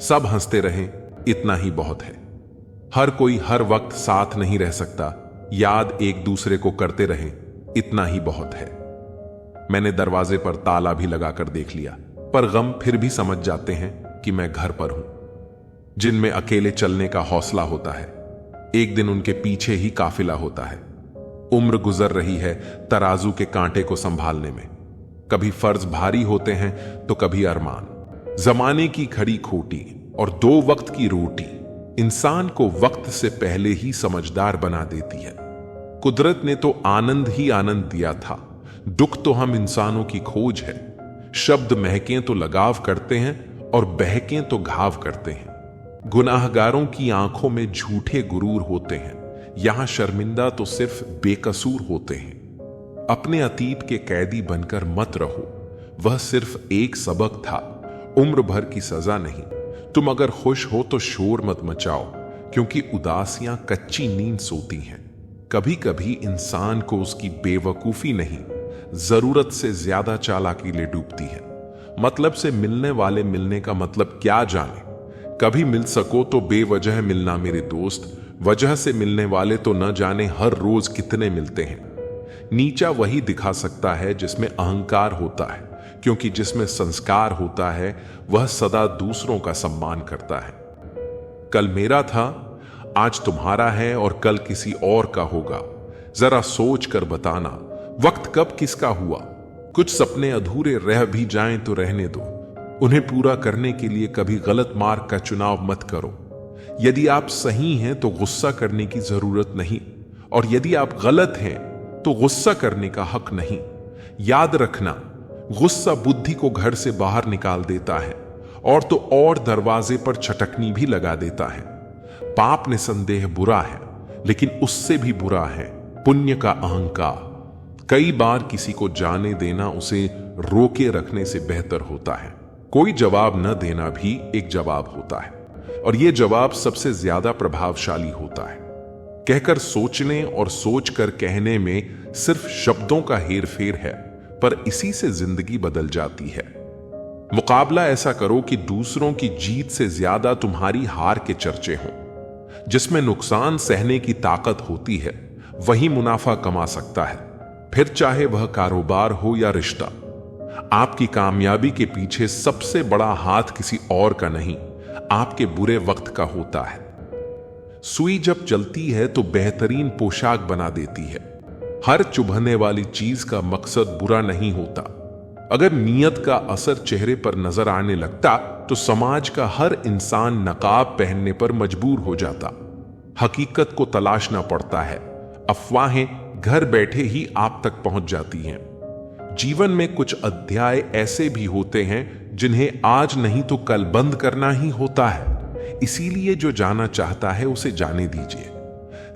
सब हंसते रहें, इतना ही बहुत है। हर कोई हर वक्त साथ नहीं रह सकता। याद एक दूसरे को करते रहें, इतना ही बहुत है। मैंने दरवाजे पर ताला भी लगाकर देख लिया, पर गम फिर भी समझ जाते हैं कि मैं घर पर हूं। जिनमें अकेले चलने का हौसला होता है, एक दिन उनके पीछे ही काफिला होता है। उम्र गुजर रही है तराजू के कांटे को संभालने में। कभी फर्ज भारी होते हैं तो कभी अरमान। जमाने की खड़ी खोटी और 2 वक्त की रोटी इंसान को वक्त से पहले ही समझदार बना देती है। कुदरत ने तो आनंद ही आनंद दिया था, दुख तो हम इंसानों की खोज है। शब्द महकें तो लगाव करते हैं और बहकें तो घाव करते हैं। गुनाहगारों की आंखों में झूठे गुरूर होते हैं, यहां शर्मिंदा तो सिर्फ बेकसूर होते हैं। अपने अतीत के कैदी बनकर मत रहो, वह सिर्फ एक सबक था, उम्र भर की सजा नहीं। तुम अगर खुश हो तो शोर मत मचाओ, क्योंकि उदासियां कच्ची नींद सोती हैं। कभी कभी इंसान को उसकी बेवकूफी नहीं, जरूरत से ज्यादा चालाकी ले डूबती है। मतलब से मिलने वाले मिलने का मतलब क्या जाने। कभी मिल सको तो बेवजह मिलना मेरे दोस्त, वजह से मिलने वाले तो न जाने हर रोज कितने मिलते हैं। नीचा वही दिखा सकता है जिसमें अहंकार होता है, क्योंकि जिसमें संस्कार होता है वह सदा दूसरों का सम्मान करता है। कल मेरा था, आज तुम्हारा है और कल किसी और का होगा। जरा सोच कर बताना, वक्त कब किसका हुआ। कुछ सपने अधूरे रह भी जाएं तो रहने दो, उन्हें पूरा करने के लिए कभी गलत मार्ग का चुनाव मत करो। यदि आप सही हैं तो गुस्सा करने की जरूरत नहीं, और यदि आप गलत हैं तो गुस्सा करने का हक नहीं। याद रखना, गुस्सा बुद्धि को घर से बाहर निकाल देता है और तो और दरवाजे पर छटकनी भी लगा देता है। पाप निसंदेह बुरा है, लेकिन उससे भी बुरा है पुण्य का अहंकार। कई बार किसी को जाने देना उसे रोके रखने से बेहतर होता है। कोई जवाब न देना भी एक जवाब होता है, और यह जवाब सबसे ज्यादा प्रभावशाली होता है। कहकर सोचने और सोचकर कहने में सिर्फ शब्दों का हेरफेर है, पर इसी से जिंदगी बदल जाती है। मुकाबला ऐसा करो कि दूसरों की जीत से ज्यादा तुम्हारी हार के चर्चे हों। जिसमें नुकसान सहने की ताकत होती है वही मुनाफा कमा सकता है, फिर चाहे वह कारोबार हो या रिश्ता। आपकी कामयाबी के पीछे सबसे बड़ा हाथ किसी और का नहीं, आपके बुरे वक्त का होता है। सुई जब चलती है तो बेहतरीन पोशाक बना देती है। हर चुभने वाली चीज का मकसद बुरा नहीं होता। अगर नीयत का असर चेहरे पर नजर आने लगता तो समाज का हर इंसान नकाब पहनने पर मजबूर हो जाता। हकीकत को तलाशना पड़ता है, अफवाहें घर बैठे ही आप तक पहुंच जाती हैं। जीवन में कुछ अध्याय ऐसे भी होते हैं जिन्हें आज नहीं तो कल बंद करना ही होता है। इसीलिए जो जाना चाहता है उसे जाने दीजिए।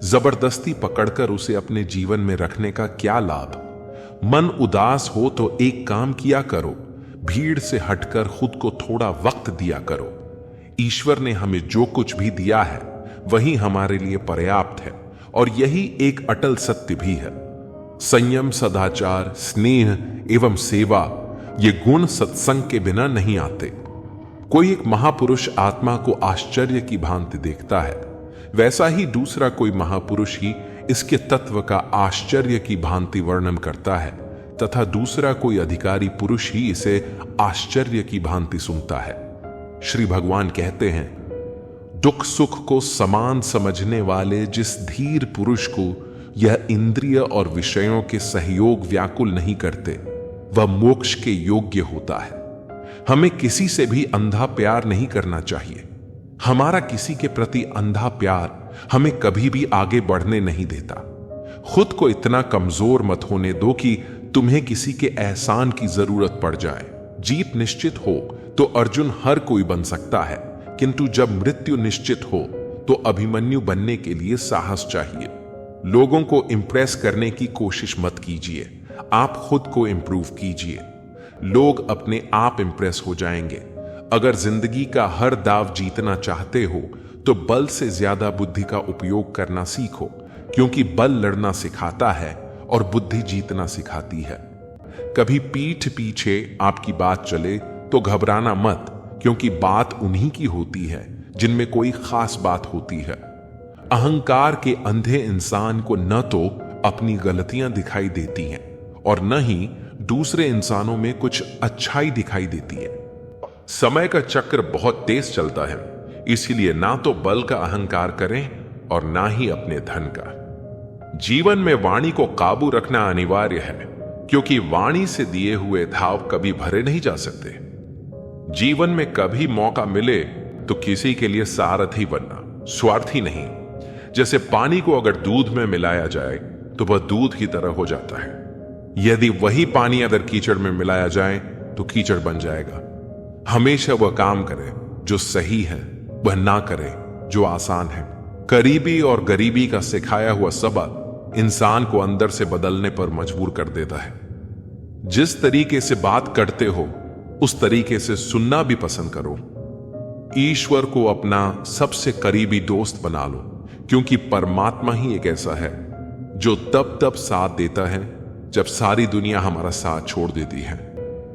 जबरदस्ती पकड़कर उसे अपने जीवन में रखने का क्या लाभ। मन उदास हो तो एक काम किया करो, भीड़ से हटकर खुद को थोड़ा वक्त दिया करो। ईश्वर ने हमें जो कुछ भी दिया है वही हमारे लिए पर्याप्त है, और यही एक अटल सत्य भी है। संयम, सदाचार, स्नेह एवं सेवा ये गुण सत्संग के बिना नहीं आते। कोई एक महापुरुष आत्मा को आश्चर्य की भांति देखता है, वैसा ही दूसरा कोई महापुरुष ही इसके तत्व का आश्चर्य की भांति वर्णन करता है, तथा दूसरा कोई अधिकारी पुरुष ही इसे आश्चर्य की भांति सुनता है। श्री भगवान कहते हैं, दुख सुख को समान समझने वाले जिस धीर पुरुष को यह इंद्रिय और विषयों के सहयोग व्याकुल नहीं करते, वह मोक्ष के योग्य होता है। हमें किसी से भी अंधा प्यार नहीं करना चाहिए। हमारा किसी के प्रति अंधा प्यार हमें कभी भी आगे बढ़ने नहीं देता। खुद को इतना कमजोर मत होने दो कि तुम्हें किसी के एहसान की जरूरत पड़ जाए। जीत निश्चित हो तो अर्जुन हर कोई बन सकता है, किंतु जब मृत्यु निश्चित हो तो अभिमन्यु बनने के लिए साहस चाहिए। लोगों को इंप्रेस करने की कोशिश मत कीजिए, आप खुद को इंप्रूव कीजिए। लोग अपने आप इंप्रेस हो जाएंगे। अगर जिंदगी का हर दाव जीतना चाहते हो तो बल से ज्यादा बुद्धि का उपयोग करना सीखो, क्योंकि बल लड़ना सिखाता है और बुद्धि जीतना सिखाती है। कभी पीठ पीछे आपकी बात चले तो घबराना मत, क्योंकि बात उन्हीं की होती है जिनमें कोई खास बात होती है। अहंकार के अंधे इंसान को न तो अपनी गलतियां दिखाई देती हैं और न ही दूसरे इंसानों में कुछ अच्छाई दिखाई देती है। समय का चक्र बहुत तेज चलता है, इसीलिए ना तो बल का अहंकार करें और ना ही अपने धन का। जीवन में वाणी को काबू रखना अनिवार्य है, क्योंकि वाणी से दिए हुए धाव कभी भरे नहीं जा सकते। जीवन में कभी मौका मिले तो किसी के लिए सारथी बनना, स्वार्थी नहीं। जैसे पानी को अगर दूध में मिलाया जाए तो वह दूध की तरह हो जाता है, यदि वही पानी अगर कीचड़ में मिलाया जाए तो कीचड़ बन जाएगा। हमेशा वह काम करे जो सही है, वह ना करे जो आसान है। करीबी और गरीबी का सिखाया हुआ सबक इंसान को अंदर से बदलने पर मजबूर कर देता है। जिस तरीके से बात करते हो उस तरीके से सुनना भी पसंद करो। ईश्वर को अपना सबसे करीबी दोस्त बना लो, क्योंकि परमात्मा ही एक ऐसा है जो तब तब साथ देता है जब सारी दुनिया हमारा साथ छोड़ देती है।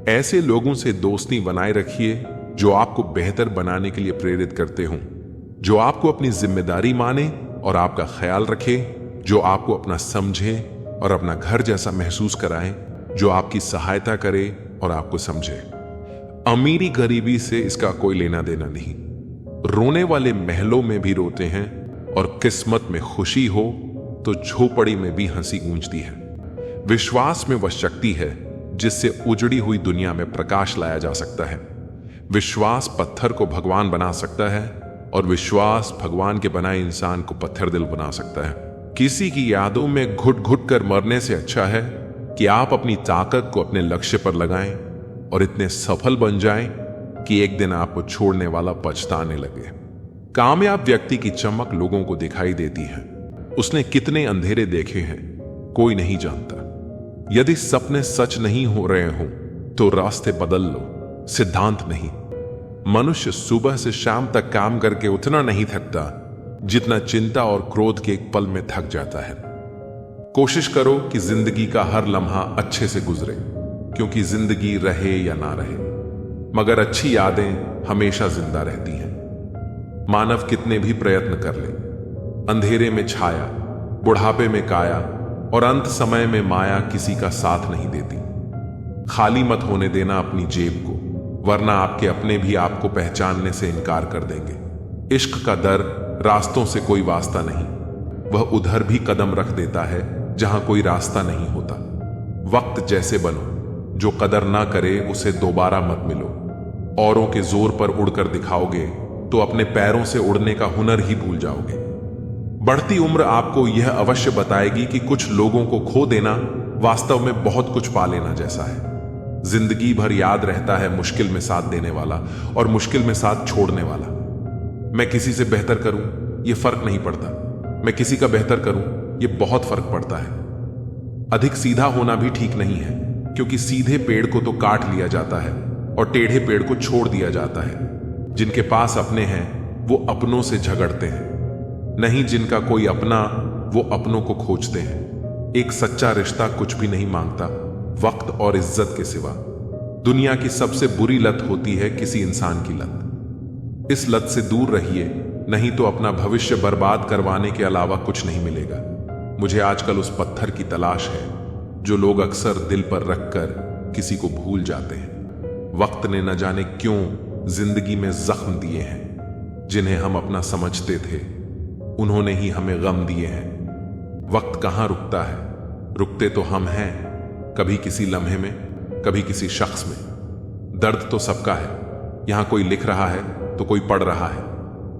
ऐसे लोगों से दोस्ती बनाए रखिए जो आपको बेहतर बनाने के लिए प्रेरित करते हों, जो आपको अपनी जिम्मेदारी माने और आपका ख्याल रखे, जो आपको अपना समझे और अपना घर जैसा महसूस कराए, जो आपकी सहायता करे और आपको समझे। अमीरी गरीबी से इसका कोई लेना देना नहीं। रोने वाले महलों में भी रोते हैं और किस्मत में खुशी हो तो झोपड़ी में भी हंसी गूंजती है। विश्वास में वह शक्ति है जिससे उजड़ी हुई दुनिया में प्रकाश लाया जा सकता है। विश्वास पत्थर को भगवान बना सकता है और विश्वास भगवान के बनाए इंसान को पत्थर दिल बना सकता है। किसी की यादों में घुट घुट कर मरने से अच्छा है कि आप अपनी ताकत को अपने लक्ष्य पर लगाएं और इतने सफल बन जाएं कि एक दिन आपको छोड़ने वाला पछताने लगे। कामयाब व्यक्ति की चमक लोगों को दिखाई देती है। उसने कितने अंधेरे देखे हैं कोई नहीं जानता। यदि सपने सच नहीं हो रहे हों तो रास्ते बदल लो, सिद्धांत नहीं। मनुष्य सुबह से शाम तक काम करके उतना नहीं थकता जितना चिंता और क्रोध के एक पल में थक जाता है। कोशिश करो कि जिंदगी का हर लम्हा अच्छे से गुजरे, क्योंकि जिंदगी रहे या ना रहे मगर अच्छी यादें हमेशा जिंदा रहती हैं। मानव कितने भी प्रयत्न कर ले, अंधेरे में छाया, बुढ़ापे में काया और अंत समय में माया किसी का साथ नहीं देती। खाली मत होने देना अपनी जेब को, वरना आपके अपने भी आपको पहचानने से इनकार कर देंगे। इश्क का दर रास्तों से कोई वास्ता नहीं, वह उधर भी कदम रख देता है जहां कोई रास्ता नहीं होता। वक्त जैसे बनो, जो कदर ना करे उसे दोबारा मत मिलो। औरों के जोर पर उड़कर दिखाओगे तो अपने पैरों से उड़ने का हुनर ही भूल जाओगे। बढ़ती उम्र आपको यह अवश्य बताएगी कि कुछ लोगों को खो देना वास्तव में बहुत कुछ पा लेना जैसा है। जिंदगी भर याद रहता है मुश्किल में साथ देने वाला और मुश्किल में साथ छोड़ने वाला। मैं किसी से बेहतर करूं यह फर्क नहीं पड़ता, मैं किसी का बेहतर करूं यह बहुत फर्क पड़ता है। अधिक सीधा होना भी ठीक नहीं है, क्योंकि सीधे पेड़ को तो काट लिया जाता है और टेढ़े पेड़ को छोड़ दिया जाता है। जिनके पास अपने हैं वो अपनों से झगड़ते हैं, नहीं जिनका कोई अपना वो अपनों को खोजते हैं। एक सच्चा रिश्ता कुछ भी नहीं मांगता वक्त और इज्जत के सिवा। दुनिया की सबसे बुरी लत होती है किसी इंसान की लत। इस लत से दूर रहिए, नहीं तो अपना भविष्य बर्बाद करवाने के अलावा कुछ नहीं मिलेगा। मुझे आजकल उस पत्थर की तलाश है जो लोग अक्सर दिल पर रखकर किसी को भूल जाते हैं। वक्त ने न जाने क्यों जिंदगी में जख्म दिए हैं, जिन्हें हम अपना समझते थे उन्होंने ही हमें गम दिए हैं। वक्त कहां रुकता है, रुकते तो हम हैं, कभी किसी लम्हे में, कभी किसी शख्स में। दर्द तो सबका है, यहां कोई लिख रहा है तो कोई पढ़ रहा है।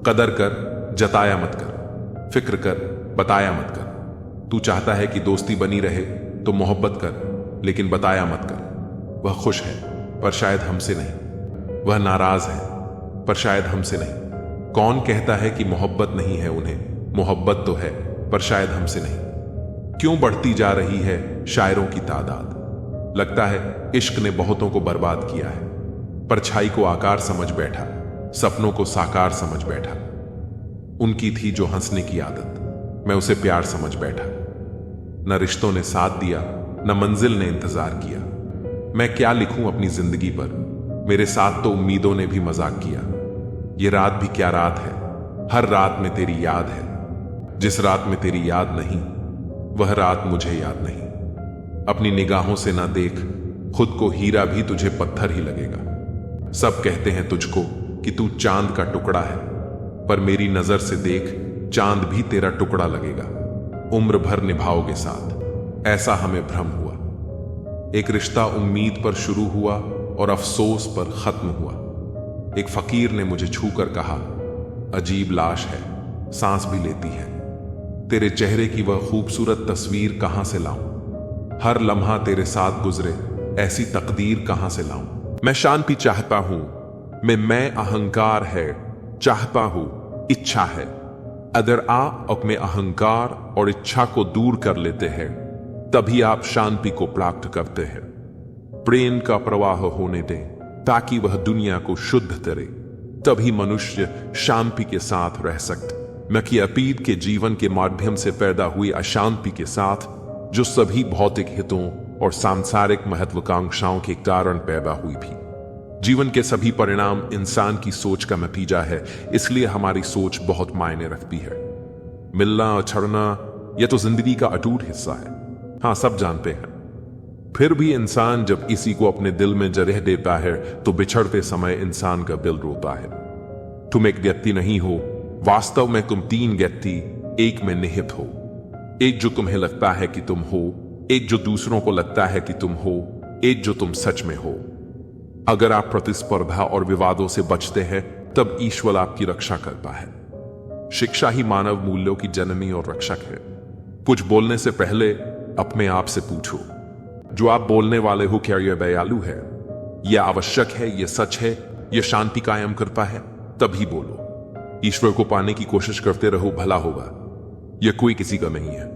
कदर कर, जताया मत कर, फिक्र कर, बताया मत कर। तू चाहता है कि दोस्ती बनी रहे तो मोहब्बत कर, लेकिन बताया मत कर। वह खुश है पर शायद हमसे नहीं, वह नाराज है पर शायद हमसे नहीं। कौन कहता है कि मोहब्बत नहीं है उन्हें, मोहब्बत तो है पर शायद हमसे नहीं। क्यों बढ़ती जा रही है शायरों की तादाद? लगता है इश्क ने बहुतों को बर्बाद किया है। परछाई को आकार समझ बैठा, सपनों को साकार समझ बैठा। उनकी थी जो हंसने की आदत, मैं उसे प्यार समझ बैठा। न रिश्तों ने साथ दिया, न मंजिल ने इंतजार किया। मैं क्या लिखूं अपनी जिंदगी पर, मेरे साथ तो उम्मीदों ने भी मजाक किया। ये रात भी क्या रात है, हर रात में तेरी याद है। जिस रात में तेरी याद नहीं वह रात मुझे याद नहीं। अपनी निगाहों से ना देख, खुद को हीरा भी तुझे पत्थर ही लगेगा। सब कहते हैं तुझको कि तू चांद का टुकड़ा है, पर मेरी नजर से देख, चांद भी तेरा टुकड़ा लगेगा। उम्र भर निभाओगे साथ, ऐसा हमें भ्रम हुआ। एक रिश्ता उम्मीद पर शुरू हुआ और अफसोस पर खत्म हुआ। एक फकीर ने मुझे छूकर कहा, अजीब लाश है, सांस भी लेती है। तेरे चेहरे की वह खूबसूरत तस्वीर कहां से लाऊं? हर लम्हा तेरे साथ गुजरे, ऐसी तकदीर कहां से लाऊं? मैं शांति चाहता हूं, मैं अहंकार है, चाहता हूं, इच्छा है। अगर आप अपने अहंकार और इच्छा को दूर कर लेते हैं तभी आप शांति को प्राप्त करते हैं। प्रेम का प्रवाह होने दें ताकि वह दुनिया को शुद्ध करे, तभी मनुष्य शांति के साथ रह सकते। न कि अतीत के जीवन के माध्यम से पैदा हुई अशांति के साथ, जो सभी भौतिक हितों और सांसारिक महत्वाकांक्षाओं के कारण पैदा हुई थी। जीवन के सभी परिणाम इंसान की सोच का नतीजा है, इसलिए हमारी सोच बहुत मायने रखती है। मिलना और छड़ना यह तो जिंदगी का अटूट हिस्सा है, हाँ सब जानते हैं। फिर भी इंसान जब इसी को अपने दिल में जगह देता है तो बिछड़ते समय इंसान का दिल रोता है। तुम एक व्यक्ति नहीं हो, वास्तव में तुम तीन व्यक्ति एक में निहित हो। एक जो तुम्हें लगता है कि तुम हो, एक जो दूसरों को लगता है कि तुम हो, एक जो तुम सच में हो। अगर आप प्रतिस्पर्धा और विवादों से बचते हैं तब ईश्वर आपकी रक्षा करता है। शिक्षा ही मानव मूल्यों की जननी और रक्षक है। कुछ बोलने से पहले अपने आप से पूछो, जो आप बोलने वाले हो क्या यह दयालु है, यह आवश्यक है, यह सच है, यह शांति कायम करता है, तभी बोलो। ईश्वर को पाने की कोशिश करते रहो, भला होगा। यह कोई किसी का नहीं है।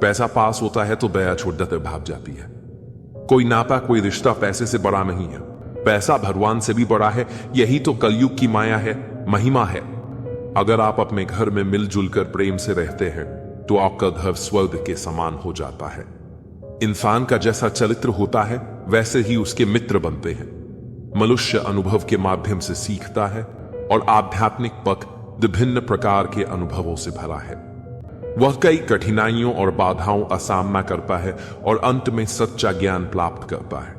पैसा पास होता है तो दया छोड़ते भाग जाती है। कोई नाता कोई रिश्ता पैसे से बड़ा नहीं है। पैसा भगवान से भी बड़ा है। यही तो कलयुग की माया है, महिमा है। अगर आप अपने घर में मिलजुल कर प्रेम से रहते हैं तो आपका घर स्वर्ग के समान हो जाता है। इंसान का जैसा चरित्र होता है वैसे ही उसके मित्र बनते हैं। मनुष्य अनुभव के माध्यम से सीखता है और आध्यात्मिक पथ विभिन्न प्रकार के अनुभवों से भरा है। वह कई कठिनाइयों और बाधाओं का सामना करता है और अंत में सच्चा ज्ञान प्राप्त करता है।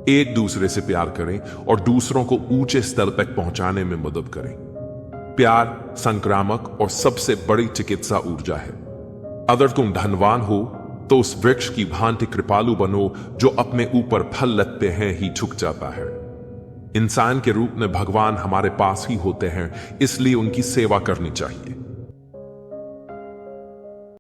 एक दूसरे से प्यार करें और दूसरों को ऊंचे स्तर तक पहुंचाने में मदद करें। प्यार संक्रामक और सबसे बड़ी चिकित्सा ऊर्जा है। अगर तुम धनवान हो तो उस वृक्ष की भांति कृपालु बनो जो अपने ऊपर फल लगते हैं ही झुक जाता है। इंसान के रूप में भगवान हमारे पास ही होते हैं, इसलिए उनकी सेवा करनी चाहिए।